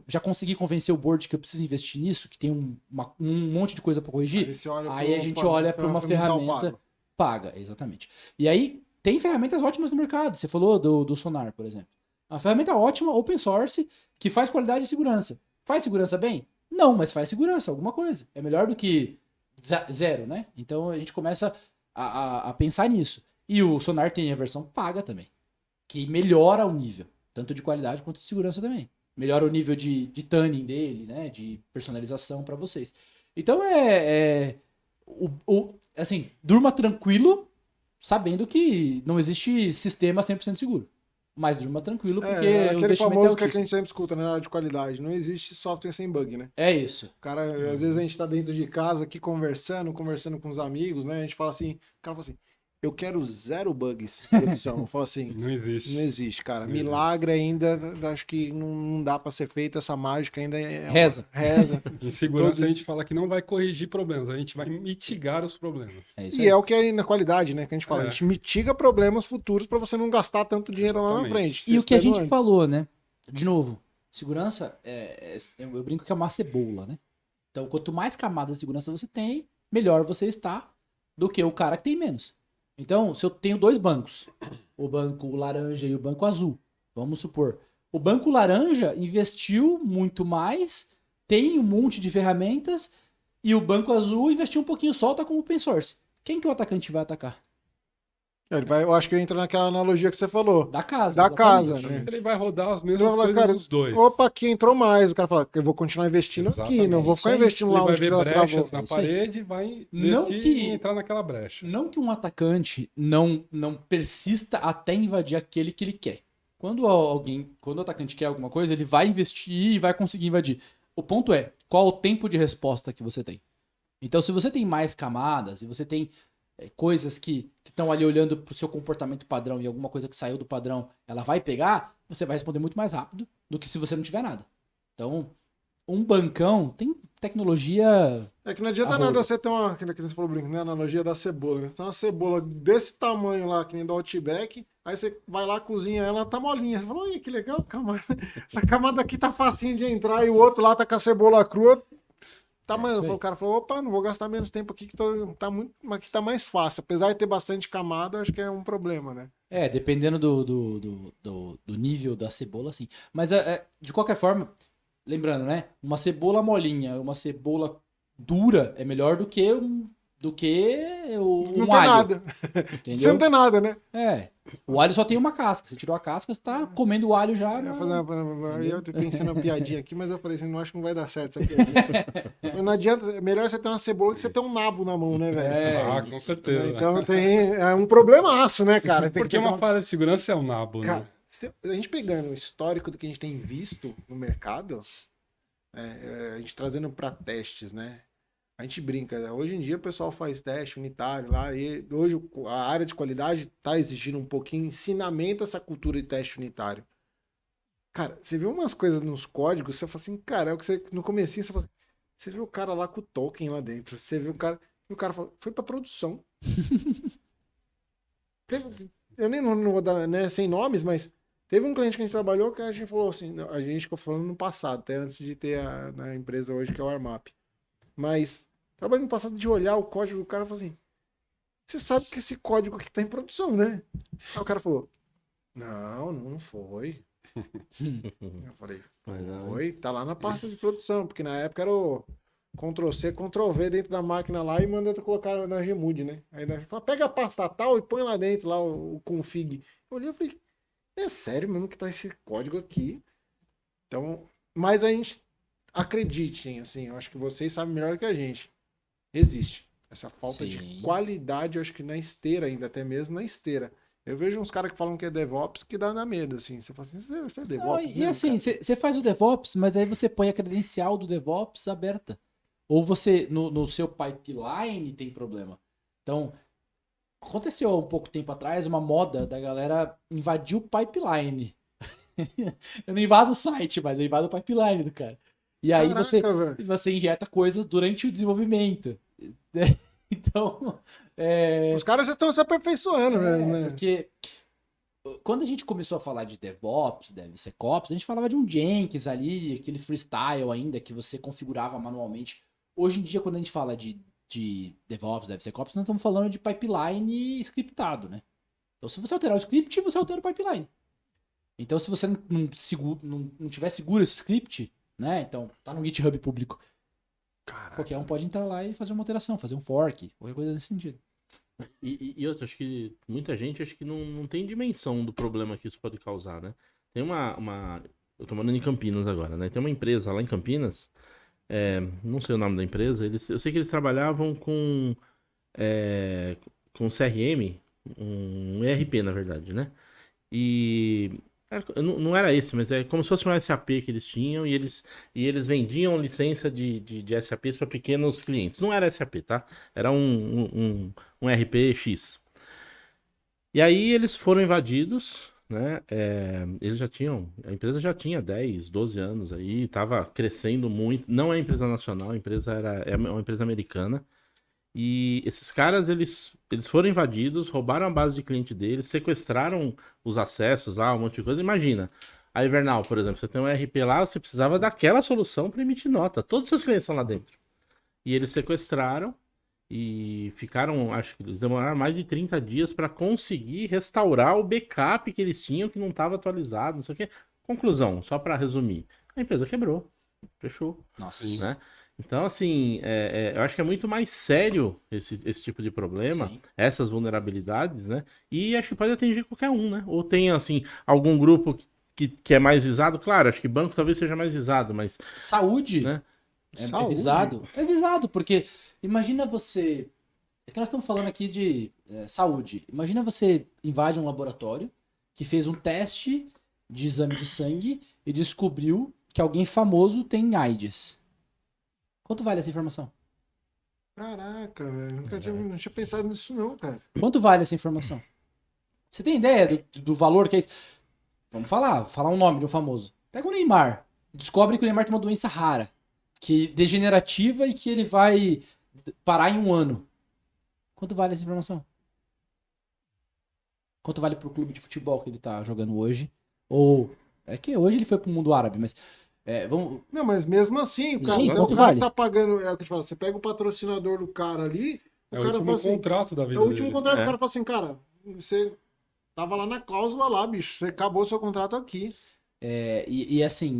já consegui convencer o board que eu preciso investir nisso, que tem um monte de coisa para corrigir. Aí a gente olha para uma ferramenta paga, exatamente. E aí tem ferramentas ótimas no mercado. Você falou do Sonar, por exemplo. Uma ferramenta ótima, open source, que faz qualidade e segurança. Faz segurança bem? Não, mas faz segurança, alguma coisa. É melhor do que zero, né? Então a gente começa a pensar nisso. E o Sonar tem a versão paga também, que melhora o nível, tanto de qualidade quanto de segurança também. Melhora o nível de tuning dele, né? De personalização para vocês. Então assim, durma tranquilo, sabendo que não existe sistema 100% seguro. Mas durma tranquilo, porque o aquele investimento famoso que a altíssimo. gente sempre escuta, né, na área de qualidade. Não existe software sem bug, né? É isso. O cara, às vezes a gente tá dentro de casa aqui conversando com os amigos, né? A gente fala assim, o cara fala assim, eu quero 0 bugs em produção. Eu falo assim, Não existe. não existe, cara. Não Milagre ainda, acho que não dá pra ser feito, essa mágica ainda Reza. reza. Em segurança a gente fala que não vai corrigir problemas, a gente vai mitigar os problemas. É isso E aí. é o que é na qualidade, né? Que a gente fala, a gente mitiga problemas futuros pra você não gastar tanto dinheiro lá na Exatamente. frente. E o que a testando gente antes. falou, né? De novo, segurança, eu brinco que é uma cebola, né? Então, quanto mais camadas de segurança você tem, melhor você está do que o cara que tem menos. Então, se eu tenho 2 bancos, o banco laranja e o banco azul, vamos supor, o banco laranja investiu muito mais, tem um monte de ferramentas, e o banco azul investiu um pouquinho só, tá com o open source. Quem que o atacante vai atacar? Eu acho que entra naquela analogia que você falou. Da casa. Da exatamente. casa, né? Ele vai rodar as Ele mesmas vai falar, coisas cara, dos dois. opa, aqui entrou mais. O cara fala, eu vou continuar investindo aqui, não vou Isso ficar aí. investindo Ele lá vai onde ver ela travou. brechas na É isso aí. parede e vai Não investir que- e entrar naquela brecha. Não que um atacante não persista até invadir aquele que ele quer. Quando o atacante quer alguma coisa, ele vai investir e vai conseguir invadir. O ponto é, qual o tempo de resposta que você tem? Então, se você tem mais camadas, e você tem coisas que estão ali olhando para o seu comportamento padrão e alguma coisa que saiu do padrão, ela vai pegar, você vai responder muito mais rápido do que se você não tiver nada. Então, um bancão tem tecnologia. É que não adianta Arroba. nada você ter uma, que você falou, brinco, né? A analogia da cebola. Né? Tem uma cebola desse tamanho lá, que nem do Outback, aí você vai lá, cozinha ela tá molinha. Você fala, olha que legal, camada. Essa camada aqui tá facinho de entrar, e o outro lá tá com a cebola crua. Isso aí. O cara falou, opa, não vou gastar menos tempo aqui, que aqui tá mais fácil. Apesar de ter bastante camada, acho que é um problema, né? Dependendo do nível da cebola, sim. Mas, de qualquer forma, lembrando, né? Uma cebola molinha, uma cebola dura é melhor do que um Não um tem alho. nada. Você Entendeu? não tem nada, né? O alho só tem uma casca. Você tirou a casca, você tá comendo o alho já. Aí eu pensei numa piadinha aqui, mas eu falei assim, não acho que não vai dar certo essa piadinha. Não adianta, é melhor você ter uma cebola que você ter um nabo na mão, né, velho? Com certeza. Então é um problemaço, né, cara? Tem que Porque ter uma falha de segurança é um nabo, Cara, né? a gente pegando o histórico do que a gente tem visto no mercado, a gente trazendo para testes, né? A gente brinca, né? Hoje em dia o pessoal faz teste unitário lá, e hoje a área de qualidade está exigindo um pouquinho ensinamento essa cultura de teste unitário. Cara, você vê umas coisas nos códigos, você fala assim, cara, é o que você, no comecinho você fala assim, você vê o cara lá com o token lá dentro, você vê o cara, e o cara fala, foi para produção. Eu nem não vou dar, né, sem nomes, mas teve um cliente que a gente trabalhou que a gente falou assim, a gente ficou falando no passado, até antes de ter na empresa hoje, que é o Armap. Mas, trabalhando no passado de olhar o código do cara e falar assim, você sabe que esse código aqui tá em produção, né? Aí o cara falou, não foi. Eu falei, foi, tá lá na pasta de produção, porque na época era o Ctrl+C, Ctrl+V dentro da máquina lá e manda colocar na Gmood, né? Aí nós fala, pega a pasta tal e põe lá dentro lá o config. Eu olhei e falei, é sério mesmo que tá esse código aqui? Então, mas a gente, acreditem, assim, eu acho que vocês sabem melhor que a gente. Existe essa falta de Sim. qualidade, eu acho que na esteira ainda, até mesmo na esteira. Eu vejo uns caras que falam que é DevOps que dá medo, assim. Você fala assim, você é DevOps Não, e mesmo, assim, cara? você faz o DevOps, mas aí você põe a credencial do DevOps aberta. Ou você, no seu pipeline, tem problema. Então, aconteceu há um pouco tempo atrás uma moda da galera invadir o pipeline. Eu não invado o site, mas eu invado o pipeline do cara. E aí Caraca, velho. você injeta coisas durante o desenvolvimento. Então, Os caras já estão se aperfeiçoando, né? porque quando a gente começou a falar de DevOps, DevSecOps, a gente falava de um Jenkins ali, aquele freestyle ainda que você configurava manualmente. Hoje em dia, quando a gente fala de DevOps, DevSecOps, nós estamos falando de pipeline scriptado, né? Então, se você alterar o script, você altera o pipeline. Então, se você não tiver seguro esse script, né? Então, tá no GitHub público. Caraca. Qualquer um pode entrar lá e fazer uma alteração, fazer um fork, qualquer coisa nesse sentido. E outra, acho que muita gente acho que não tem dimensão do problema que isso pode causar, né? Tem eu tô morando em Campinas agora, né? Tem uma empresa lá em Campinas, não sei o nome da empresa, eu sei que eles trabalhavam com CRM, um ERP, na verdade, né? E não era esse, mas é como se fosse um SAP que eles tinham e eles vendiam licença de SAPs para pequenos clientes. Não era SAP, tá? Era um RP X. E aí eles foram invadidos, né? A empresa já tinha 10, 12 anos aí, estava crescendo muito. Não é empresa nacional, a empresa é uma empresa americana. E esses caras, eles foram invadidos, roubaram a base de cliente deles, sequestraram os acessos lá, um monte de coisa. Imagina, a Invernal, por exemplo, você tem um RP lá, você precisava daquela solução para emitir nota. Todos os seus clientes estão lá dentro. E eles sequestraram e ficaram, acho que eles demoraram mais de 30 dias para conseguir restaurar o backup que eles tinham, que não estava atualizado, não sei o quê. Conclusão, só para resumir, a empresa quebrou, fechou. Nossa. Né? Então, assim, eu acho que é muito mais sério esse tipo de problema, Sim. essas vulnerabilidades, né? E acho que pode atingir qualquer um, né? Ou tem, assim, algum grupo que é mais visado. Claro, acho que banco talvez seja mais visado, mas... Saúde. Né? É Saúde. visado? É visado, porque imagina você. É que nós estamos falando aqui de saúde. Imagina você invade um laboratório que fez um teste de exame de sangue e descobriu que alguém famoso tem AIDS. Quanto vale essa informação? Caraca, velho. Não tinha pensado nisso, não, cara. Quanto vale essa informação? Você tem ideia do valor que é isso? Vamos falar um nome de um famoso. Pega o Neymar. Descobre que o Neymar tem uma doença rara. que degenerativa e que ele vai parar em 1 ano. Quanto vale essa informação? Quanto vale pro clube de futebol que ele tá jogando hoje? Ou, é que hoje ele foi pro mundo árabe, mas vamos... Não, mas mesmo assim, o cara, Sim, então, quanto o cara vale? tá pagando, é o que eu te falo, você pega o patrocinador do cara ali, o É o cara último fala assim, contrato da é vida o último dele. contrato, É. o cara fala assim, cara, você tava lá na cláusula lá, bicho, você acabou seu contrato aqui. E assim,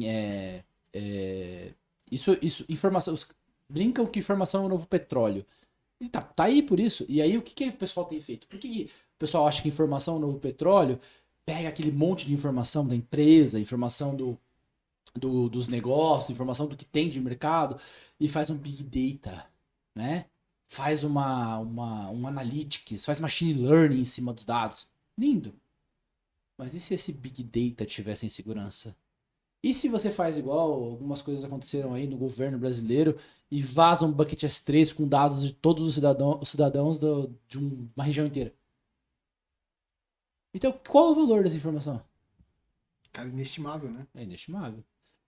isso, informação, brincam que informação é o novo petróleo. E tá aí por isso. E aí o que o pessoal tem feito? Por que o pessoal acha que informação é o novo petróleo? Pega aquele monte de informação da empresa, informação dos negócios, informação do que tem de mercado e faz um big data, né? Faz um analytics, faz machine learning em cima dos dados. Lindo. Mas e se esse big data tivesse em segurança? E se você faz igual, algumas coisas aconteceram aí no governo brasileiro e vaza um bucket S3 com dados de todos os cidadãos de uma região inteira? Então, qual o valor dessa informação? Cara, inestimável, né? É inestimável.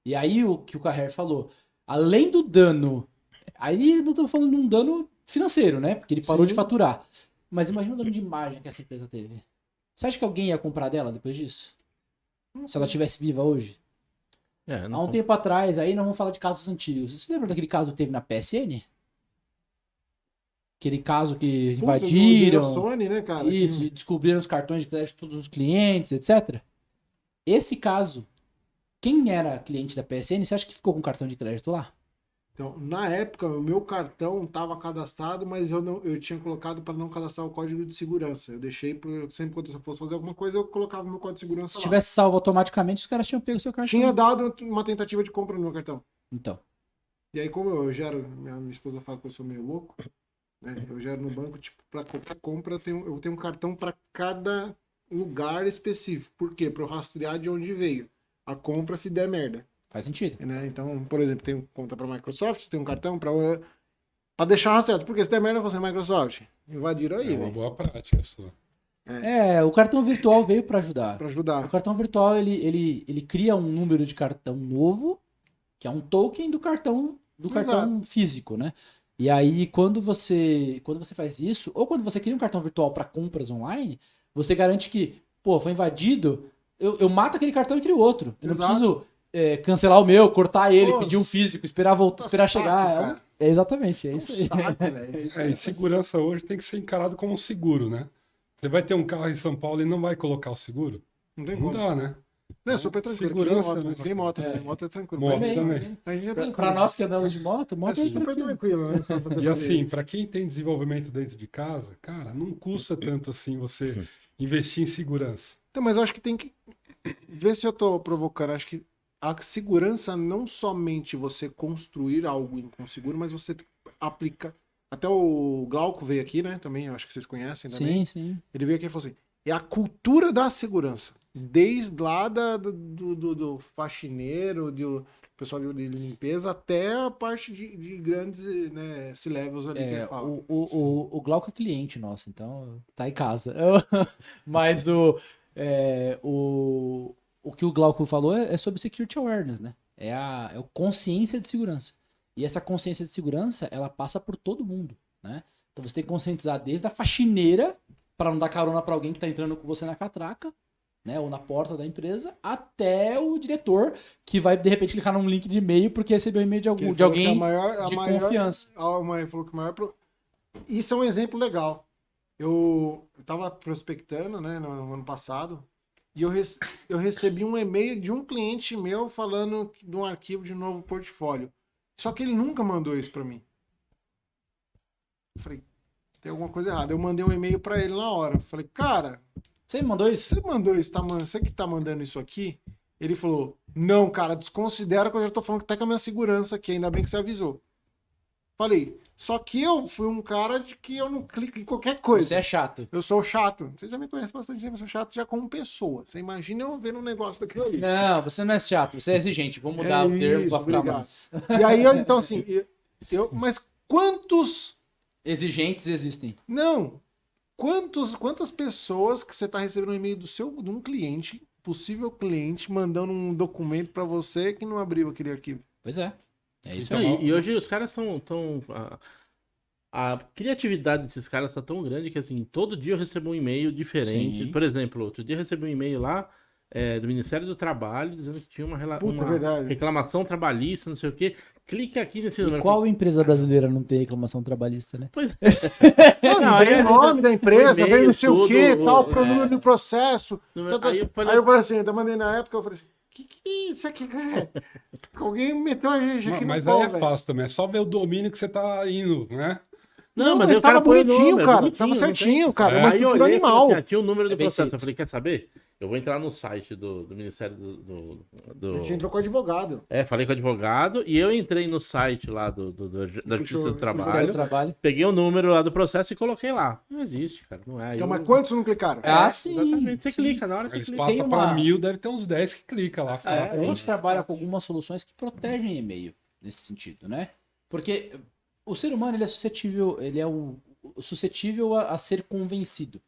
E aí o que o Carrer falou, além do dano, aí não estou falando de um dano financeiro, né? Porque ele parou Sim. de faturar. Mas imagina o dano de imagem que essa empresa teve. Você acha que alguém ia comprar dela depois disso? Se ela estivesse viva hoje? Há um tempo atrás, aí nós vamos falar de casos antigos. Você lembra daquele caso que teve na PSN? Aquele caso que Puta, invadiram, do Sony, né, cara? isso, e descobriram os cartões de crédito de todos os clientes, etc. Esse caso, quem era cliente da PSN, você acha que ficou com cartão de crédito lá? Então, na época, o meu cartão estava cadastrado, mas eu tinha colocado para não cadastrar o código de segurança. Eu deixei, sempre quando eu fosse fazer alguma coisa, eu colocava o meu código de segurança Se lá. tivesse salvo automaticamente, os caras tinham pego o seu cartão. Tinha dado uma tentativa de compra no meu cartão. Então. E aí, como eu gero, minha esposa fala que eu sou meio louco, né? Eu gero no banco, tipo, para qualquer compra, eu tenho um cartão para cada lugar específico. Por quê? Para eu rastrear de onde veio a compra se der merda. Faz sentido. Né? Então, por exemplo, tenho conta para Microsoft, tenho um cartão para deixar rastreado. Porque se der merda, você Microsoft. Invadiram aí, É uma velho. boa prática sua. O cartão virtual veio para ajudar. Para ajudar. O cartão virtual, ele cria um número de cartão novo, que é um token do cartão físico, né? E aí, quando você faz isso, ou quando você cria um cartão virtual para compras online, você garante que, pô, foi invadido, eu mato aquele cartão e crio outro. Eu não Exato. preciso cancelar o meu, cortar ele, Pô, pedir um físico, esperar chegar. saco, cara. Exatamente, é isso aí. Saco, velho. E segurança hoje tem que ser encarado como um seguro, né? Você vai ter um carro em São Paulo e não vai colocar o seguro? Não tem Não como. dá, né? Não, é super tranquilo. Segurança, Tem moto, né? tem moto, né? Moto é tranquilo. Moto Mas também. a gente é Pra tranquilo. nós que andamos de moto É é super tranquilo. tranquilo, né? Pra poder E fazer assim, isso. para quem tem desenvolvimento dentro de casa, cara, não custa tanto assim você investir em segurança. Então, mas eu acho que tem que ver se eu tô provocando. Acho que a segurança não somente você construir algo com seguro, mas você aplica. Até o Glauco veio aqui, né? Também, eu acho que vocês conhecem também. Sim. Ele veio aqui e falou assim: é a cultura da segurança. Desde lá do faxineiro, do pessoal de limpeza, até a parte de grandes, né, C-levels ali que ele fala. O Glauco é cliente nosso, então tá em casa. Mas o que o Glauco falou é sobre security awareness, né? É a consciência de segurança. E essa consciência de segurança, ela passa por todo mundo, né? Então você tem que conscientizar desde a faxineira, para não dar carona para alguém que tá entrando com você na catraca, né? Ou na porta da empresa, até o diretor, que vai, de repente, clicar num link de e-mail porque recebeu um e-mail de Que ele alguém falou que de confiança. Ele falou que o maior. Isso é um exemplo legal. Eu tava prospectando, né, no ano passado, e eu recebi um e-mail de um cliente meu falando de um arquivo de novo portfólio. Só que ele nunca mandou isso para mim. Eu falei, tem alguma coisa errada. Eu mandei um e-mail para ele na hora. Eu falei, cara, Você me mandou isso? você mandou isso, você que tá mandando isso aqui? Ele falou, não, cara, desconsidera que eu já tô falando que tá com a minha segurança aqui, ainda bem que você avisou. Falei, só que eu fui um cara de que eu não clico em qualquer coisa. Você é chato. Eu sou chato. Você já me conhece bastante tempo, eu sou chato já como pessoa. Você imagina eu vendo um negócio daquilo ali. Não, você não é chato, você é exigente. Vou mudar o termo pra ficar obrigado. mais. E aí, então assim, mas quantos... Exigentes existem. Não. Quantas pessoas que você está recebendo um e-mail de um cliente, possível cliente, mandando um documento para você que não abriu aquele arquivo? Pois é. É isso Então, aí. E hoje os caras estão. A criatividade desses caras tá tão grande que, assim, todo dia eu recebo um e-mail diferente. Sim. Por exemplo, outro dia eu recebi um e-mail lá do Ministério do Trabalho dizendo que tinha Puta, uma verdade. reclamação trabalhista, não sei o quê. Clica aqui nesse E número. qual empresa brasileira não tem reclamação trabalhista, né? Pois Não, aí vem o nome da empresa, vem não sei o quê, tudo, tal, pro número do processo. Aí eu falei, Aí eu falei assim, eu mandei na época, eu falei assim, que é isso aqui, cara? Alguém meteu a gente aqui Mas no aí pau, é velho. fácil também, é só ver o domínio que você tá indo, né? não, mas ele aí o cara tava põe o bonitinho, nome, é cara. bonitinho, Tava não certinho, tem- cara. É. Uma Aí eu estrutura olhei e falei animal. assim, tinha o número do É bem processo. feito. Eu falei, quer saber? Eu vou entrar no site do Ministério A gente entrou com advogado. falei com o advogado e eu entrei no site lá da Justiça do Ministério Trabalho, do Trabalho. peguei o número lá do processo e coloquei lá. Não existe, cara, não é. Então, Eu- mas quantos não clicaram? Sim. Exatamente, você sim. clica, na hora você Eles clica. Tem passam uma- para 1000, deve ter uns 10 que clica lá. A gente trabalha com algumas soluções que protegem e-mail nesse sentido, né? Porque o ser humano ele é suscetível, suscetível a ser convencido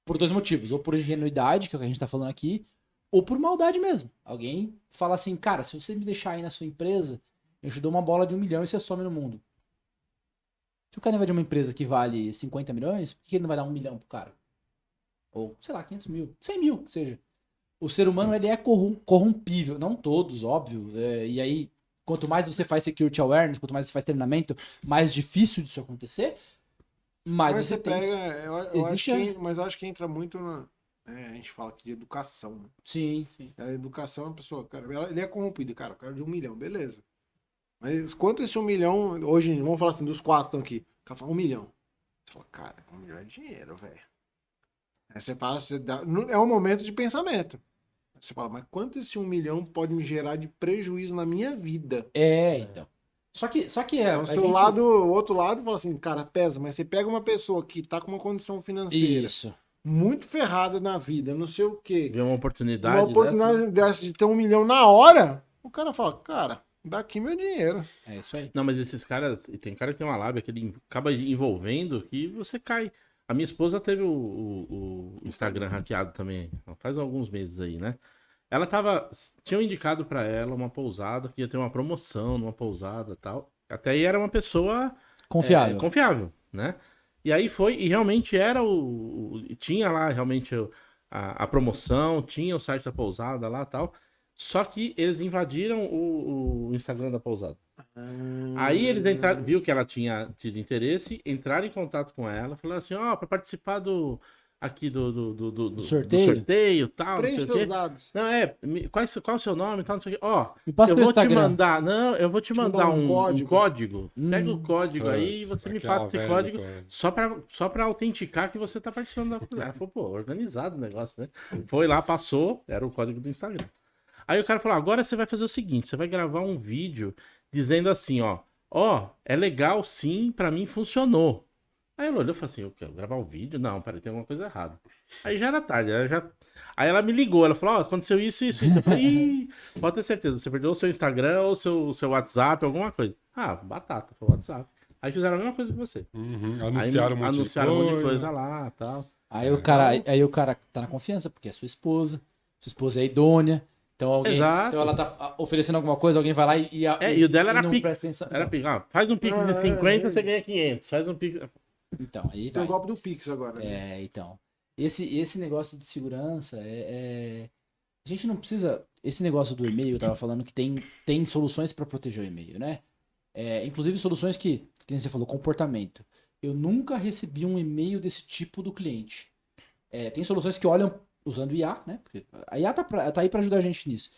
por dois motivos, ou por ingenuidade, que é o que a gente tá falando aqui, ou por maldade mesmo. Alguém fala assim, cara, se você me deixar aí na sua empresa, eu te dou uma bola de 1 milhão e você some no mundo. Se o cara vai de uma empresa que vale 50 milhões, por que ele não vai dar 1 milhão pro cara? Ou, sei lá, 500 mil, 100 mil, que seja. O ser humano, ele é corrompível. Não todos, óbvio. E aí, quanto mais você faz security awareness, quanto mais você faz treinamento, mais difícil disso acontecer, mais Mas você tem. eu acho Existe mas eu acho que entra muito na... a gente fala aqui de educação, né? Sim, sim. A educação, a pessoa, cara, ele é corrompido, cara, o cara de 1 milhão, beleza. Mas quanto esse 1 milhão, hoje, vamos falar assim, dos 4 que estão aqui, o cara fala 1 milhão. Você fala, cara, 1 milhão é dinheiro, velho. Aí você fala, é um momento de pensamento. Aí você fala, mas quanto esse 1 milhão pode me gerar de prejuízo na minha vida? Então. Só que Então, o outro lado fala assim, cara, pesa, mas você pega uma pessoa que tá com uma condição financeira Isso. muito ferrada na vida, não sei o quê, Ver uma oportunidade. uma oportunidade dessa de ter 1 milhão na hora, o cara fala, cara, dá aqui meu dinheiro. É isso aí. Não, mas esses caras, e tem cara que tem uma lábia que ele acaba envolvendo que você cai. A minha esposa teve o Instagram hackeado também, faz alguns meses aí, né? Tinham indicado pra ela uma pousada, que ia ter uma promoção numa pousada e tal. Até aí era uma pessoa Confiável. confiável, né? E aí foi, e realmente era tinha lá realmente a promoção, tinha o site da pousada lá e tal. Só que eles invadiram o Instagram da pousada. Aí eles entraram, viu que ela tinha tido interesse, entraram em contato com ela, falaram assim, ó, pra participar do sorteio? sorteio, tal, não Preenche sei o seus quê. dados. Não, qual é o seu nome, tal, não sei o quê. Ó, Me passa eu seu vou te Instagram. mandar, eu vou te mandar um código. Pega o código aí e Putz, você me aquela passa esse velha código coisa. só pra autenticar que você tá participando da coisa. Ela falou, pô, organizado o negócio, né? Foi lá, passou, era o código do Instagram. Aí o cara falou, agora você vai fazer o seguinte, você vai gravar um vídeo dizendo assim, ó, é legal sim, pra mim funcionou. Aí ela olhou e falou assim, eu quero gravar o vídeo? Não, peraí, tem alguma coisa errada. Aí já era tarde, aí ela me ligou, ela falou, aconteceu isso. Eu falei, ih, pode ter certeza, você perdeu o seu Instagram ou o seu WhatsApp, alguma coisa. Ah, batata, foi o WhatsApp. Aí fizeram a mesma coisa que você. Uhum, Aí anunciaram um monte de coisa lá e tal. Aí o cara tá na confiança, porque é sua esposa é idônea. Então Exato. então ela tá oferecendo alguma coisa, alguém vai lá E o dela era não Pix. presta atenção. Era Pix. Faz um Pix de 50, você ganha 500. Faz um Pix. Então, aí Tem o vai. golpe do Pix agora. Né? Então. Esse negócio de segurança a gente não precisa. Esse negócio do e-mail, eu tava falando que tem soluções para proteger o e-mail, né? Inclusive soluções que nem você falou, comportamento. Eu nunca recebi um e-mail desse tipo do cliente. Tem soluções que olham usando IA, né? Porque a IA tá aí para ajudar a gente nisso.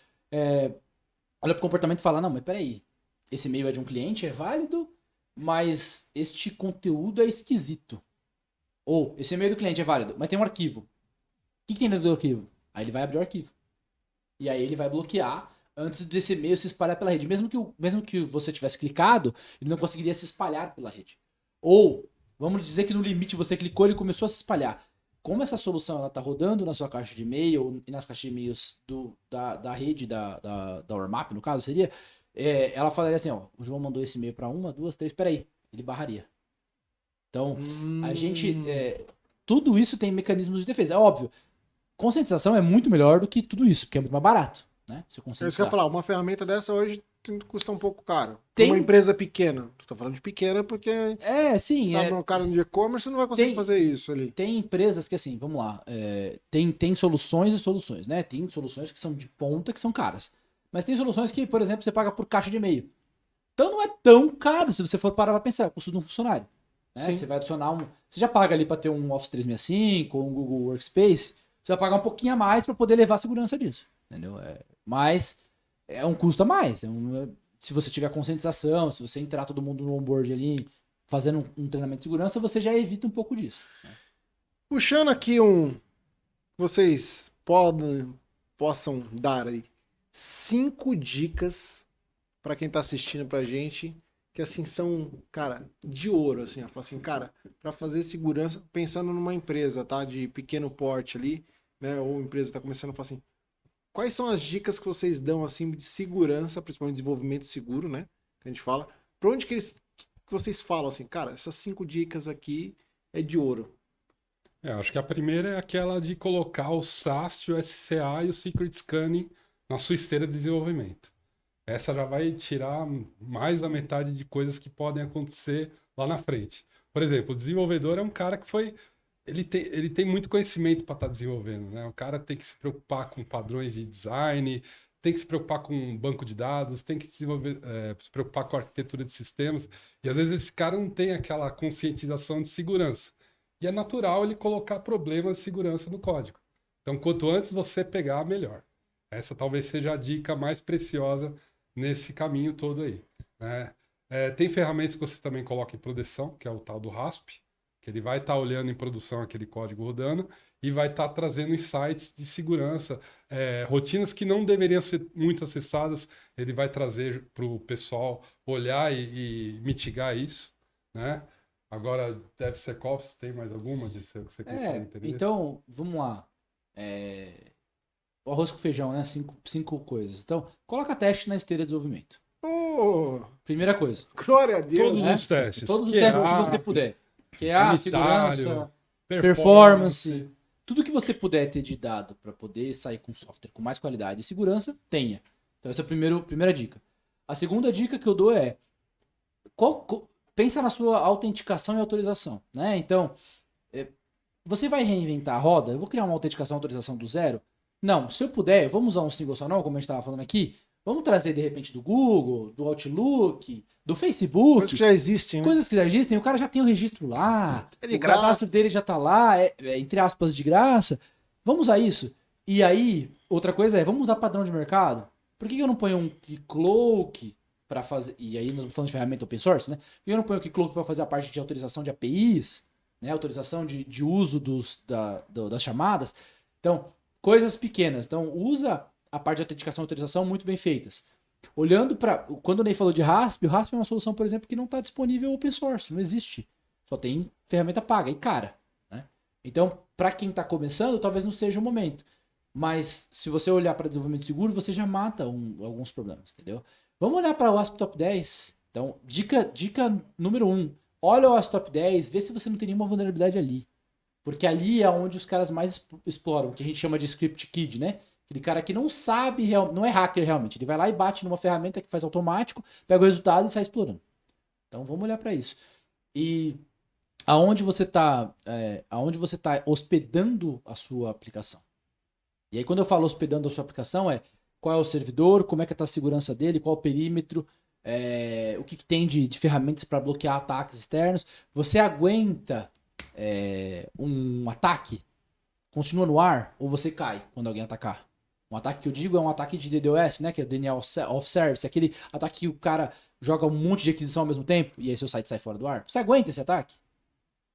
Olha pro comportamento e fala, não, mas peraí, esse e-mail é de um cliente, é válido, mas este conteúdo é esquisito. Ou, esse e-mail do cliente é válido, mas tem um arquivo. O que tem dentro do arquivo? Aí ele vai abrir o arquivo. E aí ele vai bloquear antes desse e-mail se espalhar pela rede. Mesmo que você tivesse clicado, ele não conseguiria se espalhar pela rede. Ou, vamos dizer que no limite você clicou e ele começou a se espalhar. Como essa solução ela tá rodando na sua caixa de e-mail e nas caixas de e-mails da rede da Ormap, no caso, seria, ela falaria assim, ó, o João mandou esse e-mail para 1, 2, 3, peraí, ele barraria. Então, a gente, tudo isso tem mecanismos de defesa. É óbvio, conscientização é muito melhor do que tudo isso, porque é muito mais barato, né? Você É isso que eu ia conscientizar. falar, uma ferramenta dessa hoje custa um pouco caro. Tem- Uma empresa pequena. Tu tá falando de pequena porque Sim. sabe, um cara no e-commerce não vai conseguir fazer isso ali. Tem empresas que, assim, vamos lá, tem soluções e soluções, né? Tem soluções que são de ponta, que são caras. Mas tem soluções que, por exemplo, você paga por caixa de e-mail. Então não é tão caro se você for parar pra pensar, é o custo de um funcionário. Né? Sim. Você vai adicionar Você já paga ali pra ter um Office 365 ou um Google Workspace, você vai pagar um pouquinho a mais pra poder levar a segurança disso. Entendeu? Mas é um custo a mais. Se você tiver conscientização, se você entrar todo mundo no onboard ali, fazendo um treinamento de segurança, você já evita um pouco disso. Né? Puxando aqui vocês possam dar aí 5 dicas para quem tá assistindo pra gente, que assim são, cara, de ouro, assim, eu falo assim, cara, para fazer segurança, pensando numa empresa, tá, de pequeno porte ali, né, ou empresa tá começando a falar assim, quais são as dicas que vocês dão, assim, de segurança, principalmente desenvolvimento seguro, né, que a gente fala, pra onde que vocês falam assim, cara, essas 5 dicas aqui é de ouro. Acho que a primeira é aquela de colocar o SAST, o SCA e o Secret Scanning na sua esteira de desenvolvimento. Essa já vai tirar mais da metade de coisas que podem acontecer lá na frente. Por exemplo, o desenvolvedor é um cara que ele tem muito conhecimento para estar desenvolvendo, né? O cara tem que se preocupar com padrões de design, tem que se preocupar com um banco de dados, tem que se preocupar com a arquitetura de sistemas. E às vezes esse cara não tem aquela conscientização de segurança. E é natural ele colocar problemas de segurança no código. Então, quanto antes você pegar, melhor. Essa talvez seja a dica mais preciosa nesse caminho todo aí. Né? Tem ferramentas que você também coloca em produção, que é o tal do RASP, que ele vai estar olhando em produção aquele código rodando e vai estar trazendo insights de segurança, rotinas que não deveriam ser muito acessadas, ele vai trazer para o pessoal olhar e mitigar isso, né? Agora, DevSecOps, tem mais alguma que você consegue entender? Então, vamos lá. O arroz com feijão, né? Cinco coisas. Então, coloca teste na esteira de desenvolvimento. Oh, Primeira coisa. glória a Deus. Todos né? os testes. Todos os QA, testes que você puder. QA, unitário, segurança, performance. Tudo que você puder ter de dado para poder sair com software com mais qualidade e segurança, tenha. Então, essa é a primeira dica. A segunda dica que eu dou é pensa na sua autenticação e autorização. Né? Então, você vai reinventar a roda? Eu vou criar uma autenticação e autorização do zero? Não, se eu puder, vamos usar um single sign-on, como a gente estava falando aqui, vamos trazer de repente do Google, do Outlook, do Facebook. Coisas que já existem, né? Coisas que já existem, o cara já tem o registro lá, É de o graça. cadastro dele já tá lá, entre aspas, de graça. Vamos usar isso. E aí, outra coisa vamos usar padrão de mercado? Por que eu não ponho um Keycloak para fazer... E aí, nós estamos falando de ferramenta open source, né? Por que eu não ponho o Keycloak para fazer a parte de autorização de APIs, né? Autorização de uso das chamadas? Então, coisas pequenas. Então, usa a parte de autenticação e autorização muito bem feitas. Olhando para... Quando o Ney falou de RASP, o RASP é uma solução, por exemplo, que não está disponível open source. Não existe. Só tem ferramenta paga e cara. Né? Então, para quem está começando, talvez não seja o momento. Mas, se você olhar para desenvolvimento seguro, você já mata alguns problemas, entendeu? Vamos olhar para o OWASP Top 10. Então, dica número 1. Olha o OWASP Top 10, vê se você não tem nenhuma vulnerabilidade ali. Porque ali é onde os caras mais exploram, que a gente chama de script kid, né? Aquele cara que não sabe, não é hacker realmente. Ele vai lá e bate numa ferramenta que faz automático, pega o resultado e sai explorando. Então vamos olhar para isso. E aonde você está hospedando a sua aplicação. E aí quando eu falo hospedando a sua aplicação qual é o servidor, como é que está a segurança dele, qual é o perímetro, o que tem de ferramentas para bloquear ataques externos. Você aguenta um ataque? Continua no ar ou você cai quando alguém atacar? Um ataque que eu digo é um ataque de DDoS, né? Que é o Denial of Service. Aquele ataque que o cara joga um monte de aquisição ao mesmo tempo e aí seu site sai fora do ar. Você aguenta esse ataque?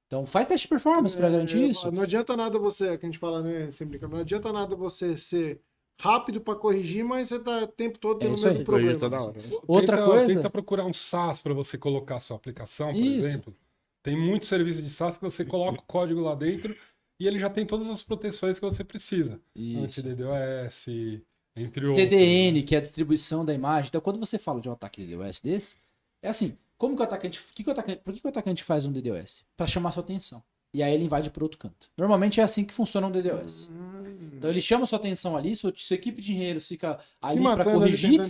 Então faz teste de performance para garantir isso. Não adianta nada você, que a gente fala, né, sempre, não adianta nada você ser rápido para corrigir, mas você tá o tempo todo tendo o isso mesmo aí. problema. Toda hora. Outra coisa... Tenta procurar um SaaS para você colocar a sua aplicação, por Isso. exemplo. Tem muitos serviços de SaaS que você coloca o código lá dentro e ele já tem todas as proteções que você precisa. Isso. Anti-DDoS, entre outros. CDN, que é a distribuição da imagem. Então, quando você fala de um ataque de DDoS desse, é assim, como que o atacante... Por que o atacante faz um DDoS? Para chamar sua atenção. E aí ele invade por outro canto. Normalmente é assim que funciona um DDoS. Então ele chama sua atenção ali, sua equipe de engenheiros fica ali para corrigir.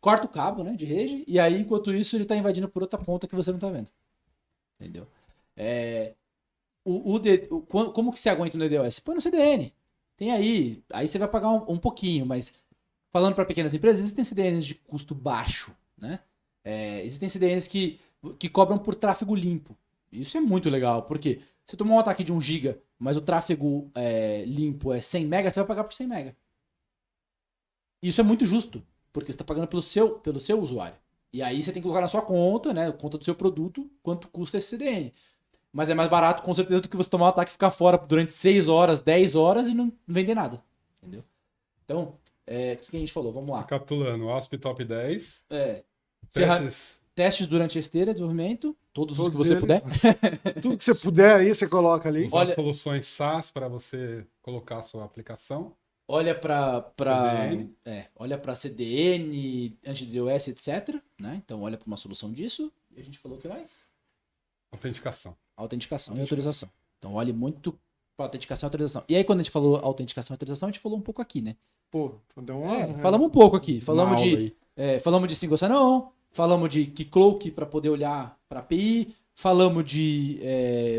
corta o cabo, né, de rede, e aí, enquanto isso, ele tá invadindo por outra ponta que você não tá vendo. Entendeu? Como que se aguenta no DDoS? Você põe no CDN. Tem aí você vai pagar um pouquinho, mas falando para pequenas empresas, existem CDNs de custo baixo, né? Existem CDNs que cobram por tráfego limpo. Isso é muito legal, porque se tomar um ataque de 1 GB, mas o tráfego limpo é 100 MB, você vai pagar por 100 MB. Isso é muito justo, porque você está pagando pelo seu usuário. E aí você tem que colocar na sua conta, né, conta do seu produto, quanto custa esse CDN. Mas é mais barato, com certeza, do que você tomar um ataque e ficar fora durante 6 horas, 10 horas e não vender nada. Entendeu? Então, o que a gente falou? Vamos lá. Recapitulando, ASP Top 10. Testes durante a esteira, desenvolvimento, todos os que você eles. puder. Tudo que você puder aí, você coloca ali. Usar soluções SaaS para você colocar a sua aplicação. Olha para CDN, anti-DDoS, etc. Né? Então, olha para uma solução disso. E a gente falou o que mais? Autenticação e autorização. Então, olhe muito para autenticação e autorização. E aí, quando a gente falou autenticação e autorização, a gente falou um pouco aqui, né? Pô, deu uma... falamos um pouco aqui. Falamos de single sign-on, falamos de keycloak para poder olhar para API, falamos de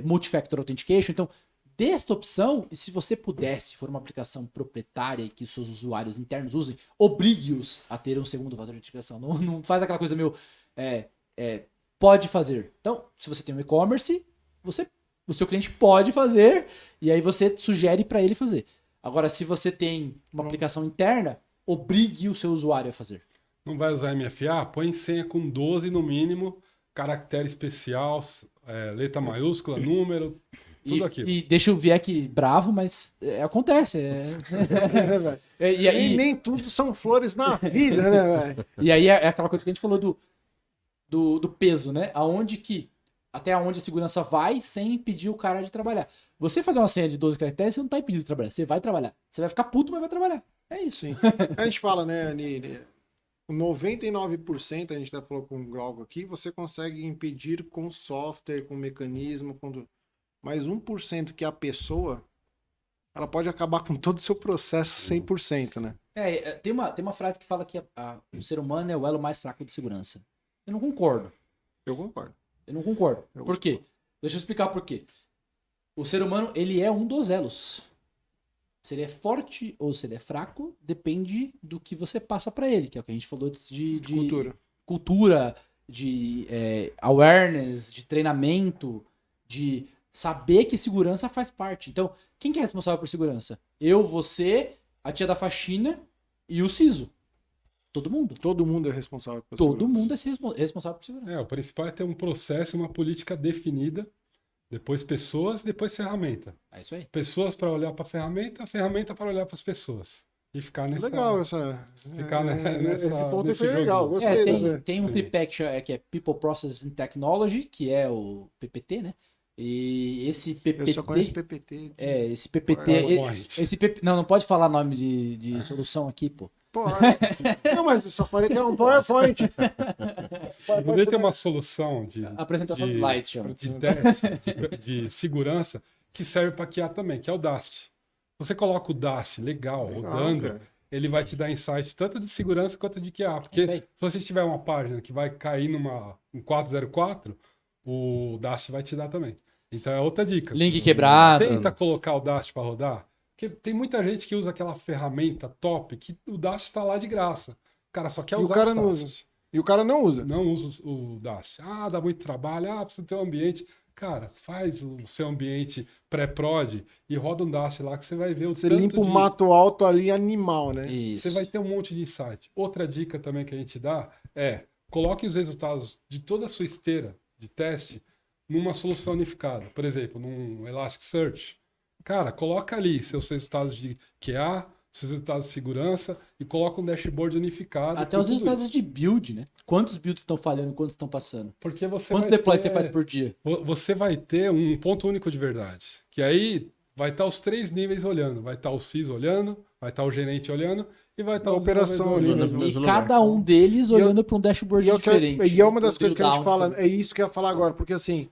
multifactor authentication. Então, desta opção, e se você pudesse, for uma aplicação proprietária e que os seus usuários internos usem, obrigue-os a ter um segundo fator de autenticação. Não faz aquela coisa meio... pode fazer. Então, se você tem um e-commerce, o seu cliente pode fazer e aí você sugere para ele fazer. Agora, se você tem uma aplicação interna, obrigue o seu usuário a fazer. Não vai usar MFA? Põe senha com 12 no mínimo, caractere especial, letra maiúscula, número, tudo aquilo. E deixa eu ver aqui bravo, mas acontece. E nem tudo são flores na vida, né, velho? E aí é aquela coisa que a gente falou do peso, né? Até onde a segurança vai sem impedir o cara de trabalhar. Você fazer uma senha de 12 caracteres, você não tá impedido de trabalhar. Você vai trabalhar. Você vai ficar puto, mas vai trabalhar. É isso. Sim. A gente fala, né, 99%, a gente até falou com o Glauco aqui, você consegue impedir com software, com mecanismo, mas 1% que é a pessoa, ela pode acabar com todo o seu processo 100%, né? Tem uma frase que fala que o ser humano é o elo mais fraco de segurança. Eu não concordo. Eu concordo. Eu não concordo. Por quê? Deixa eu explicar por quê. O ser humano, ele é um dos elos. Se ele é forte ou se ele é fraco, depende do que você passa pra ele, que é o que a gente falou de cultura, de awareness, de treinamento, de saber que segurança faz parte. Então, quem que é responsável por segurança? Eu, você, a tia da faxina e o CISO. Todo mundo. Todo mundo é responsável por segurança. Todo mundo é responsável por segurança. O principal é ter um processo, uma política definida, depois pessoas, depois ferramenta. É isso aí. Pessoas para olhar para a ferramenta para olhar para as pessoas. E ficar nessa... Legal nesse ponto foi legal. Gostei. Tem um tripé que é People, Process and Technology, que é o PPT, né? E esse PPT... Eu só conheço PPT. Esse PPT... Não pode falar nome de solução aqui, pô. Pode. Não, mas eu só falei que é um PowerPoint. Poderia ter uma solução de... Apresentação de slides, chama. De teste, de segurança, que serve para QA também, que é o DAST. Você coloca o DAST legal rodando, cara. Ele vai te dar insights tanto de segurança quanto de QA. Porque se você tiver uma página que vai cair um 404, o DAST vai te dar também. Então é outra dica. Link quebrado. Tenta colocar o DAST para rodar. Porque tem muita gente que usa aquela ferramenta top que o DAST está lá de graça. O cara só quer usar o cara não usa. E o cara não usa. Não usa o DAST. Dá muito trabalho. Precisa ter um ambiente. Cara, faz o seu ambiente pré-prod e roda um DAST lá que você vai ver o Você limpa o mato alto ali animal, né? Isso. Você vai ter um monte de insight. Outra dica também que a gente dá é coloque os resultados de toda a sua esteira de teste numa solução unificada. Por exemplo, num Elasticsearch. Cara, coloca ali seus resultados de QA, seus resultados de segurança e coloca um dashboard unificado. Até os resultados de build, né? Quantos builds estão falhando, quantos estão passando? Porque quantos deploys você faz por dia? Você vai ter um ponto único de verdade. Que aí vai estar os 3 níveis olhando. Vai estar o CISO olhando, vai estar o gerente olhando e vai estar a operação olhando. E cada um deles olhando para um dashboard diferente. E é uma das coisas que a gente fala, é isso que eu ia falar agora, porque assim...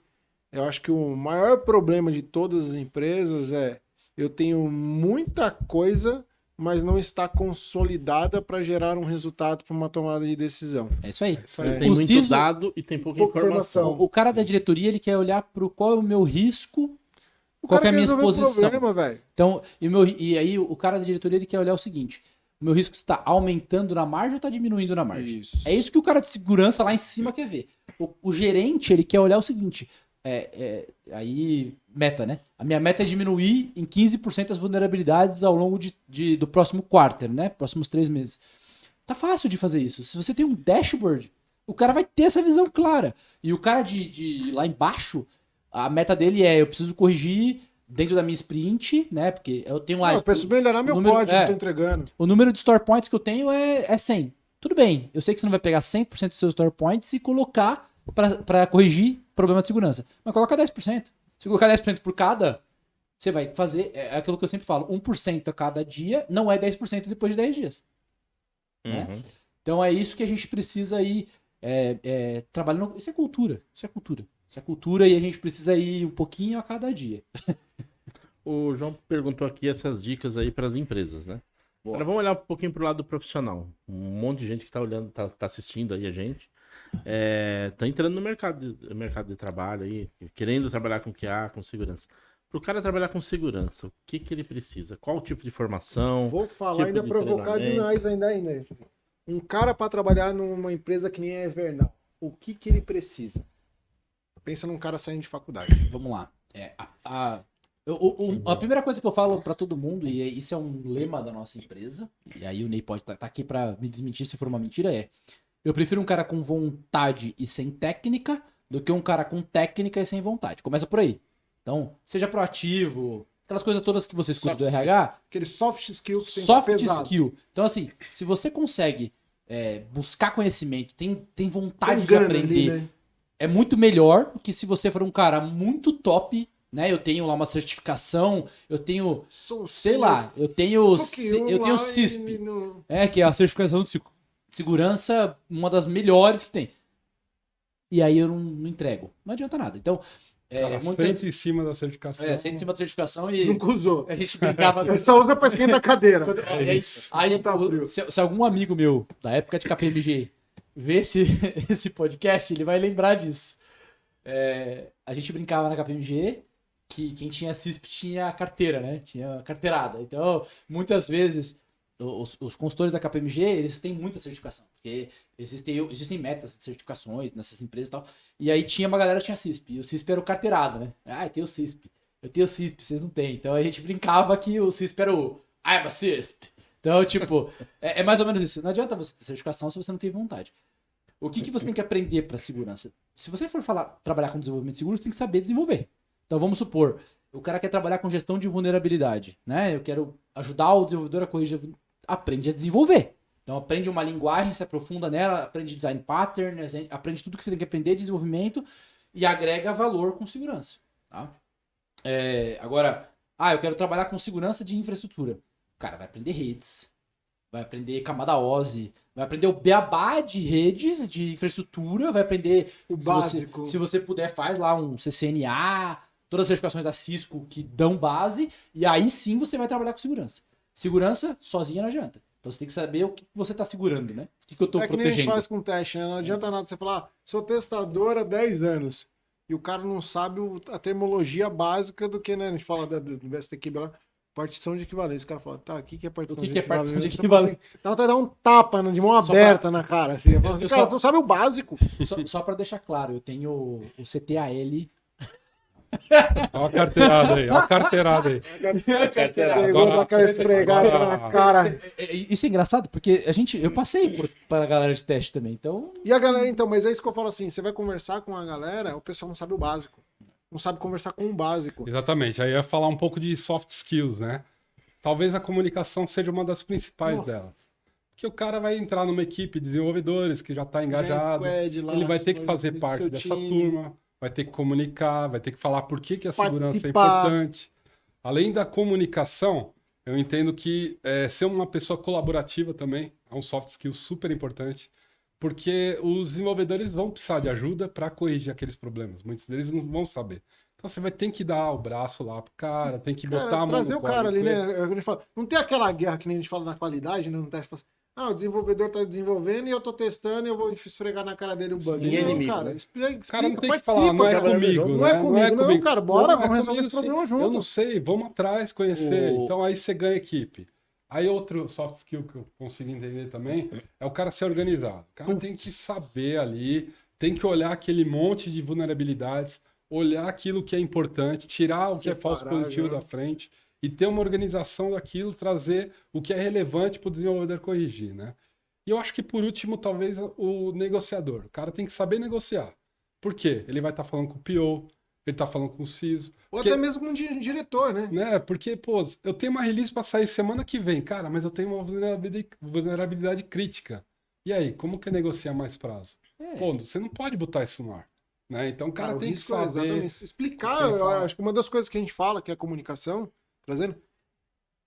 Eu acho que o maior problema de todas as empresas eu tenho muita coisa mas não está consolidada para gerar um resultado para uma tomada de decisão. É isso aí. Isso aí. Tem O muito CISO dado e tem pouca pouca informação. informação. O cara da diretoria, ele quer olhar para qual é o meu risco, O qual cara que é a quer minha resolver o exposição. problema, velho. Então, e aí o cara da diretoria, ele quer olhar o seguinte, o meu risco está aumentando na margem ou está diminuindo na margem? Isso. É isso que o cara de segurança lá em cima quer ver. O gerente, ele quer olhar o seguinte, aí, meta, né? A minha meta é diminuir em 15% as vulnerabilidades ao longo do próximo quarter, né? Próximos 3 meses. Tá fácil de fazer isso. Se você tem um dashboard, o cara vai ter essa visão clara. E o cara de lá embaixo, a meta dele eu preciso corrigir dentro da minha sprint, né? Porque eu tenho lá... Eu preciso melhorar meu número- código que eu tô entregando. O número de store points que eu tenho é 100. Tudo bem, eu sei que você não vai pegar 100% dos seus store points e colocar para corrigir problema de segurança. Mas coloca 10%. Se colocar 10% por cada, você vai fazer, é aquilo que eu sempre falo, 1% a cada dia não é 10% depois de 10 dias. Né? Uhum. Então é isso que a gente precisa ir trabalhando. Isso é cultura. Isso é cultura e a gente precisa ir um pouquinho a cada dia. O João perguntou aqui essas dicas aí para as empresas, né? Boa. Agora vamos olhar um pouquinho pro lado do profissional. Um monte de gente que tá olhando, tá assistindo aí a gente. Tá entrando no mercado de trabalho aí, querendo trabalhar com QA, com segurança. Pro cara trabalhar com segurança, o que ele precisa? Qual o tipo de formação? Vou falar, tipo ainda de provocar treinamento. demais ainda. Um cara para trabalhar numa empresa que nem a Evernal, o que ele precisa? Pensa num cara saindo de faculdade. Vamos lá. A primeira coisa que eu falo pra todo mundo, e isso é um lema da nossa empresa, e aí o Ney pode estar aqui pra me desmentir se for uma mentira, eu prefiro um cara com vontade e sem técnica do que um cara com técnica e sem vontade. Começa por aí. Então, seja proativo, aquelas coisas todas que você escuta do RH, Aquele soft skill que tem soft pesado. skill. Então, assim, se você consegue buscar conhecimento, tem vontade Tem de gana aprender, ali, né? é muito melhor do que se você for um cara muito top, né? Eu tenho lá uma certificação, eu tenho, sei lá, eu tenho CISP, que é a certificação de segurança, uma das melhores que tem. E aí eu não entrego. Não adianta nada. Então, Cara, sente em cima da certificação. sente em cima da certificação e Nunca usou. a gente brincava com Ele só usa pra esquentar a cadeira. É isso. Aí, Tá frio. se algum amigo meu, da época de KPMG, ver esse podcast, ele vai lembrar disso. A gente brincava na KPMG que quem tinha CISP tinha carteira, né? Tinha carteirada. Então, muitas vezes, os consultores da KPMG, eles têm muita certificação. Porque existem metas de certificações nessas empresas e tal. E aí tinha uma galera que tinha CISP. E o CISP era o carteirado, né? Eu tenho CISP. Eu tenho CISP, vocês não têm. Então a gente brincava que o CISP era o I'm a CISP. Então, tipo, é mais ou menos isso. Não adianta você ter certificação se você não tem vontade. O que você tem que aprender para segurança? Se você for trabalhar com desenvolvimento seguro, você tem que saber desenvolver. Então, vamos supor, o cara quer trabalhar com gestão de vulnerabilidade, né? Eu quero ajudar o desenvolvedor a corrigir. Aprende a desenvolver. Então, aprende uma linguagem, se aprofunda nela, aprende design pattern, aprende tudo que você tem que aprender de desenvolvimento e agrega valor com segurança. Tá? Agora, eu quero trabalhar com segurança de infraestrutura. O cara vai aprender redes, vai aprender camada OSI, vai aprender o beabá de redes, de infraestrutura, vai aprender O básico. Se você puder, faz lá um CCNA, todas as certificações da Cisco que dão base, e aí sim você vai trabalhar com segurança. Segurança sozinha não adianta. Então você tem que saber o que você está segurando, né? O que eu estou É que nem a gente protegendo. faz com teste, né? Não adianta nada você falar, sou testador há 10 anos. E o cara não sabe a termologia básica do que, né? A gente fala do VSTQ lá, partição de equivalência. O cara fala, tá, o que é partição O que é partição de Você equivalência? fala assim, dá um tapa de mão Só aberta na cara. Assim. Eu falo assim, eu cara, só- não sabe o básico. Só para deixar claro, eu tenho o CTAL. Olha a carteirada aí, olha a carteirada aí. Pegou Agora- aquela esfregada na cara. Isso é engraçado, porque eu passei pra galera de teste também, então... E a galera, então, mas é isso que eu falo assim, você vai conversar com a galera, o pessoal não sabe o básico. Não sabe conversar com o básico. Exatamente. Aí eu ia falar um pouco de soft skills, né? Talvez a comunicação seja uma das principais Nossa. delas. Porque o cara vai entrar numa equipe de desenvolvedores que já está engajado, Squad lá, ele vai ter que fazer do parte seu dessa time. turma, vai ter que comunicar, vai ter que falar por que a segurança é Participar. importante. Além da comunicação, eu entendo que ser uma pessoa colaborativa também é um soft skill super importante, porque os desenvolvedores vão precisar de ajuda para corrigir aqueles problemas. Muitos deles não vão saber. Então você vai ter que dar o braço lá pro cara, tem que botar Cara, a mão trazer no o cara ali, colo. né? A gente fala, não tem aquela guerra que nem a gente fala na qualidade, né? No teste, fala assim, o desenvolvedor tá desenvolvendo e eu tô testando e eu vou esfregar na cara dele o bug. Ninguém é Não, inimigo, cara, né? explica, O cara não tem que participa, falar, não é cara. comigo, Não né? é comigo, não, cara, bora, Não, vamos resolver comigo, esse problema sim. junto. Eu não sei, vamos atrás, conhecer. O- Então aí você ganha equipe. Aí outro soft skill que eu consigo entender também é o cara ser organizado. O cara tem que saber ali, tem que olhar aquele monte de vulnerabilidades, olhar aquilo que é importante, tirar o que é falso Separar positivo já. da frente e ter uma organização daquilo, trazer o que é relevante para o desenvolvedor corrigir, né? E eu acho que por último, talvez o negociador. O cara tem que saber negociar. Por quê? Ele vai estar falando com o PO, ele está falando com o CISO. Ou Porque, até mesmo com um diretor, né? né? Porque, pô, eu tenho uma release para sair semana que vem, cara, mas eu tenho uma vulnerabilidade crítica. E aí, como que negocia mais prazo? Pô, você não pode botar isso no ar. Né? Então o cara o tem que risco é saber. exatamente explicar. tem que Eu falar. acho que uma das coisas que a gente fala, que é a comunicação, trazendo.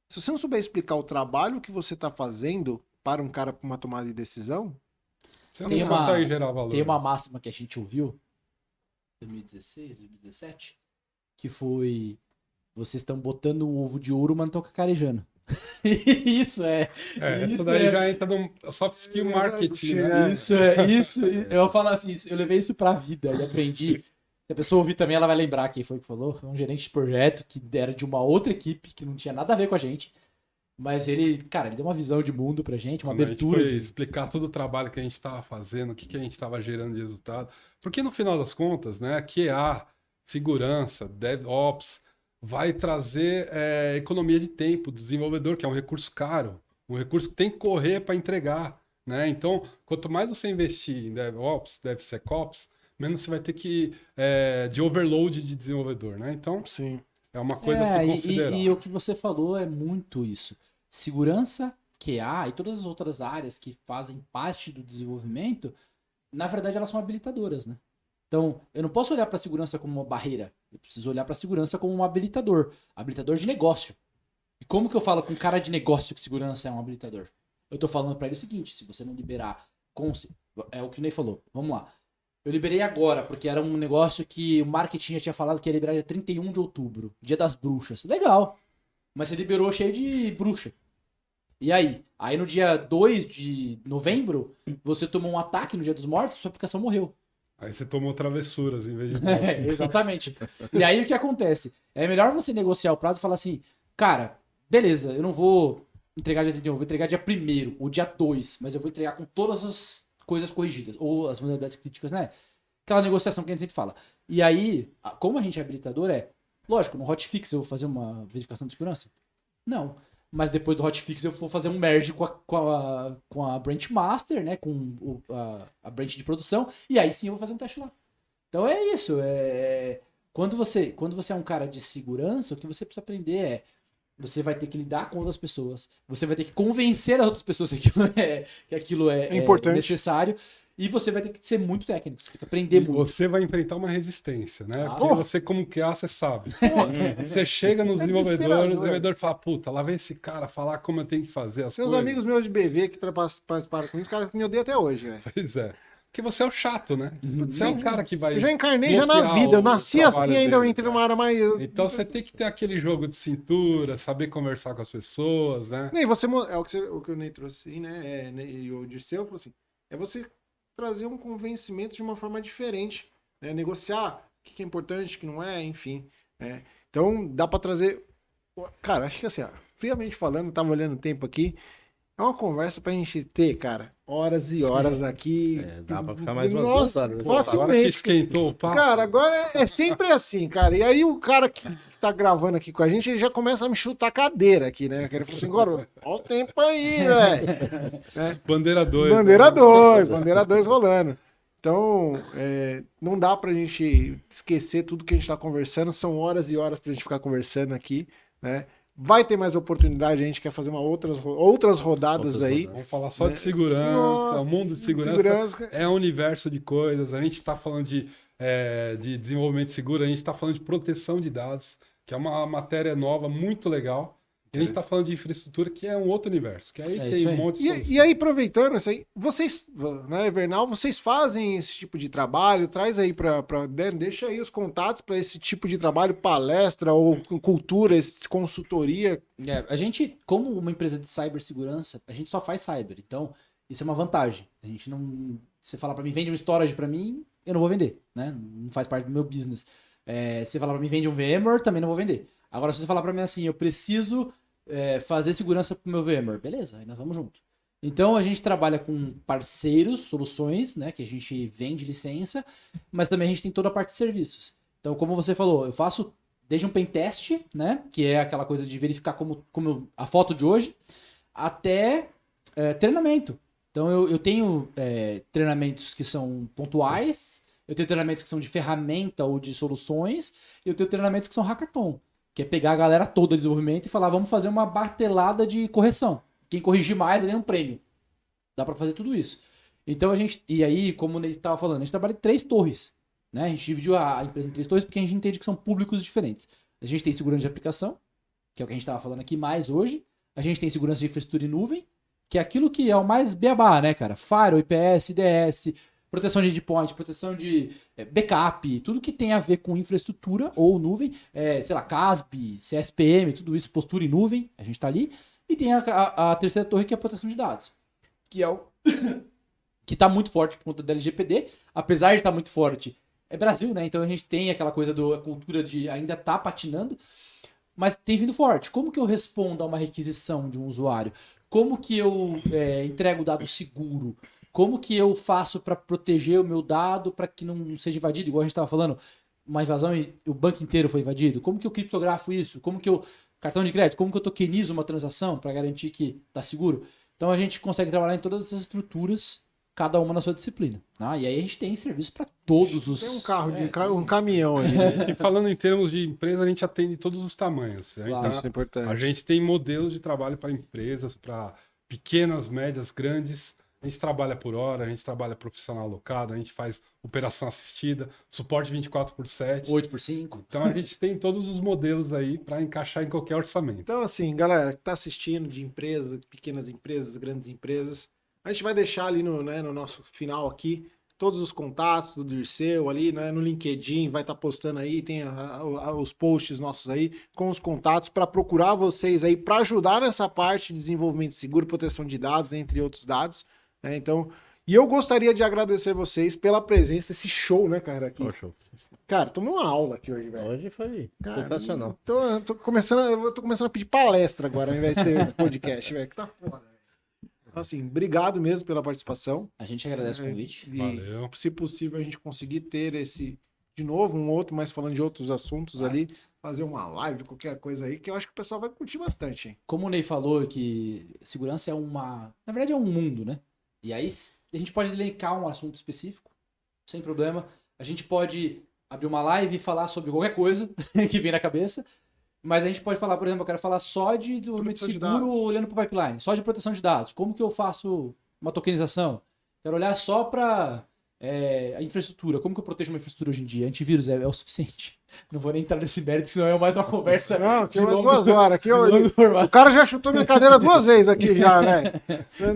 Se você não souber explicar o trabalho que você está fazendo para um cara para uma tomada de decisão, Você Tem não uma- consegue gerar valor. Tem uma máxima que a gente ouviu, 2016, 2017, que foi: vocês estão botando um ovo de ouro, mas não estão cacarejando. Isso é. Isso isso daí é- já entra no soft skill marketing, É. né? Isso. Eu vou falar assim, eu levei isso pra vida e aprendi. Se a pessoa ouvir também, ela vai lembrar quem foi que falou. Foi um gerente de projeto que era de uma outra equipe que não tinha nada a ver com a gente. Mas ele, cara, ele deu uma visão de mundo pra gente, uma Quando a gente abertura. foi explicar todo o trabalho que a gente estava fazendo, o que a gente estava gerando de resultado. Porque no final das contas, né, QA, segurança, DevOps, vai trazer economia de tempo do desenvolvedor, que é um recurso caro, um recurso que tem que correr para entregar. Né? Então, quanto mais você investir em DevOps, DevSecOps, menos você vai ter que de overload de desenvolvedor. Né? Então, sim. é uma coisa a se considerar. E o que você falou é muito isso. Segurança, QA e todas as outras áreas que fazem parte do desenvolvimento, na verdade elas são habilitadoras, né? Então, eu não posso olhar para a segurança como uma barreira. Eu preciso olhar para a segurança como um habilitador. Habilitador de negócio. E como que eu falo com um cara de negócio que segurança é um habilitador? Eu tô falando para ele o seguinte: se você não liberar... É o que o Ney falou. Vamos lá. Eu liberei agora, porque era um negócio que o marketing já tinha falado que ia liberar dia 31 de outubro, dia das bruxas. Legal. Mas você liberou cheio de bruxa. E aí? Aí no dia 2 de novembro, você tomou um ataque no dia dos mortos, sua aplicação morreu. Aí você tomou travessuras em vez de... Exatamente. E aí o que acontece? É melhor você negociar o prazo e falar assim, cara, beleza, eu não vou entregar dia 31, eu vou entregar dia 1º ou dia 2, mas eu vou entregar com todas as coisas corrigidas, ou as vulnerabilidades críticas, né? Aquela negociação que a gente sempre fala. E aí, como a gente é habilitador, lógico, no hotfix eu vou fazer uma verificação de segurança? Não. Mas depois do hotfix eu vou fazer um merge com a branch master, né? Com a branch de produção, e aí sim eu vou fazer um teste lá. Então é isso. Quando você é um cara de segurança, o que você precisa aprender você vai ter que lidar com outras pessoas. Você vai ter que convencer as outras pessoas que aquilo é importante. necessário. E você vai ter que ser muito técnico. Você tem que aprender muito. Você vai enfrentar uma resistência, né? Ah, Porque você, como QA, você sabe. Você chega no desenvolvedor, desesperador. o desenvolvedor fala, puta, lá vem esse cara falar como eu tenho que fazer as Seus coisas. amigos meus de BV que participaram comigo, os caras me odeiam até hoje, velho. Pois é. Porque você é o chato, né? Você é o cara que vai... Eu já encarnei já na bloquear vida. Eu o nasci assim, trabalho ainda eu deles, entrei né? numa área mais. Então você tem que ter aquele jogo de cintura, saber conversar com as pessoas, né? Nem você é o que o Ney trouxe, assim, né? E o Dirceu falou assim: é você trazer um convencimento de uma forma diferente, né? Negociar o que é importante, o que não é, enfim. Né? Então dá pra trazer. Cara, acho que assim, ó, friamente falando, tava olhando o tempo aqui. É uma conversa pra gente ter, cara, horas e horas aqui. Dá pra ficar mais umas Nossa, 2 horas. Pô, agora que facilmente. esquentou o papo. Cara, agora é sempre assim, cara. E aí o cara que tá gravando aqui com a gente, ele já começa a me chutar a cadeira aqui, né? Ele falou assim, agora, olha o tempo aí, velho. Bandeira 2. Bandeira 2, bandeira 2 rolando. Então, não dá pra gente esquecer tudo que a gente tá conversando. São horas e horas pra gente ficar conversando aqui, né? Vai ter mais oportunidade, a gente quer fazer outras rodadas aí. Vamos falar só Né? de segurança. Nossa, O mundo de segurança é um universo de coisas. A gente está falando de desenvolvimento seguro, a gente está falando de proteção de dados, que é uma matéria nova, muito legal. A gente está falando de infraestrutura que é um outro universo, que aí É tem isso um aí. monte de E solução. aí, aproveitando isso aí, vocês, né, Evernal, vocês fazem esse tipo de trabalho? Traz aí deixa aí os contatos para esse tipo de trabalho, palestra ou cultura, consultoria. A gente, como uma empresa de cibersegurança, a gente só faz cyber. Então, isso é uma vantagem. A gente não. Você falar para mim, vende um storage para mim, eu não vou vender, né? Não faz parte do meu business. Se você falar para mim, vende um VMware, também não vou vender. Agora, se você falar para mim assim, eu preciso fazer segurança pro meu VMware, beleza, aí nós vamos junto. Então, a gente trabalha com parceiros, soluções, né? Que a gente vende licença, mas também a gente tem toda a parte de serviços. Então, como você falou, eu faço desde um pentest, né? Que é aquela coisa de verificar como a foto de hoje, até treinamento. Então, eu tenho treinamentos que são pontuais, eu tenho treinamentos que são de ferramenta ou de soluções, e eu tenho treinamentos que são hackathon, que é pegar a galera toda de desenvolvimento e falar, vamos fazer uma batelada de correção. Quem corrigir mais ganha um prêmio. Dá para fazer tudo isso. Então, e aí, como o Ney estava falando, a gente trabalha em 3 torres. Né? A gente dividiu a empresa em 3 torres porque a gente entende que são públicos diferentes. A gente tem segurança de aplicação, que é o que a gente estava falando aqui mais hoje. A gente tem segurança de infraestrutura em nuvem, que é aquilo que é o mais beabá, né, cara? Firewall, IPS, IDS, proteção de endpoint, proteção de backup, tudo que tem a ver com infraestrutura ou nuvem, sei lá, CASB, CSPM, tudo isso, postura em nuvem, a gente tá ali. E tem a terceira torre, que é a proteção de dados, que é o que tá muito forte por conta da LGPD, apesar de estar muito forte, é Brasil, né? Então a gente tem aquela coisa a cultura de ainda tá patinando, mas tem vindo forte. Como que eu respondo a uma requisição de um usuário? Como que eu entrego dado seguro? Como que eu faço para proteger o meu dado para que não seja invadido? Igual a gente estava falando, uma invasão e o banco inteiro foi invadido. Como que eu criptografo isso? Como que eu... Cartão de crédito, como que eu tokenizo uma transação para garantir que está seguro? Então a gente consegue trabalhar em todas essas estruturas, cada uma na sua disciplina. E aí a gente tem serviço para todos os... Tem um carro, um caminhão aí. Né? E falando em termos de empresa, a gente atende todos os tamanhos. Né? Claro, Então, isso é importante. a gente tem modelos de trabalho para empresas, para pequenas, médias, grandes. A gente trabalha por hora, a gente trabalha profissional alocado, a gente faz operação assistida, suporte 24/7. 8x5. Então a gente tem todos os modelos aí para encaixar em qualquer orçamento. Então, assim, galera que está assistindo de empresas, pequenas empresas, grandes empresas, a gente vai deixar ali no nosso final aqui todos os contatos do Dirceu ali, né, no LinkedIn, vai estar postando aí, tem os posts nossos aí com os contatos para procurar vocês aí para ajudar nessa parte de desenvolvimento seguro, proteção de dados, entre outros dados. Né? Então, e eu gostaria de agradecer vocês pela presença, esse show, né, cara? Aqui. Ó, show. Cara, tomei uma aula aqui hoje, velho. Hoje foi Cara, sensacional. eu tô começando a pedir palestra agora, ao invés de ser podcast, velho. Que tá foda, velho. Assim, obrigado mesmo pela participação. A gente agradece o convite. E, Valeu. se possível, a gente conseguir ter de novo, um outro, mas falando de outros assuntos ali, fazer uma live, qualquer coisa aí, que eu acho que o pessoal vai curtir bastante, hein? Como o Ney falou, que segurança é uma... Na verdade é um mundo, né? E aí a gente pode elencar um assunto específico, sem problema. A gente pode abrir uma live e falar sobre qualquer coisa que vem na cabeça. Mas a gente pode falar, por exemplo, eu quero falar só de desenvolvimento Proteção de seguro dados. olhando para o pipeline, só de proteção de dados. Como que eu faço uma tokenização? Quero olhar só para a infraestrutura. Como que eu protejo uma infraestrutura hoje em dia? Antivírus é o suficiente. Não vou nem entrar nesse mérito, senão é mais uma conversa Não, que de umas longo, 2 horas. Aqui, de longo formato. o cara já chutou minha cadeira 2 vezes aqui já, velho.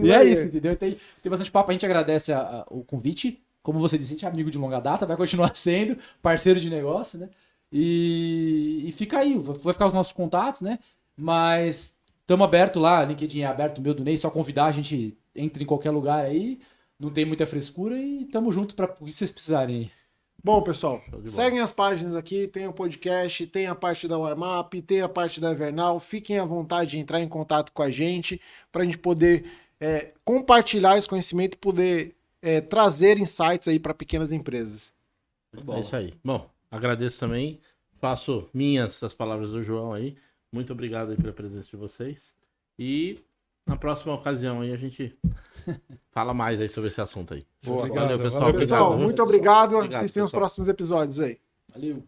E é isso, entendeu? Tem bastante papo. A gente agradece o convite. Como você disse, a gente é amigo de longa data, vai continuar sendo parceiro de negócio, né? E fica aí, vai ficar os nossos contatos, né? Mas estamos abertos lá, LinkedIn é aberto, o meu do Ney, só convidar, a gente entra em qualquer lugar aí, não tem muita frescura e estamos juntos para o que vocês precisarem aí. Bom, pessoal, Show de bola. seguem as páginas aqui, tem o podcast, tem a parte da Warmap, tem a parte da Evernal. Fiquem à vontade de entrar em contato com a gente para a gente poder compartilhar esse conhecimento e poder trazer insights aí para pequenas empresas. É isso aí. Bom, agradeço também. Faço minhas as palavras do João aí. Muito obrigado aí pela presença de vocês. E na próxima ocasião aí a gente fala mais aí sobre esse assunto aí. Boa. Obrigado, Valeu, pessoal. valeu, Obrigado. Pessoal, viu? muito obrigado. Obrigado, Assistem os pessoal. próximos episódios aí. Valeu!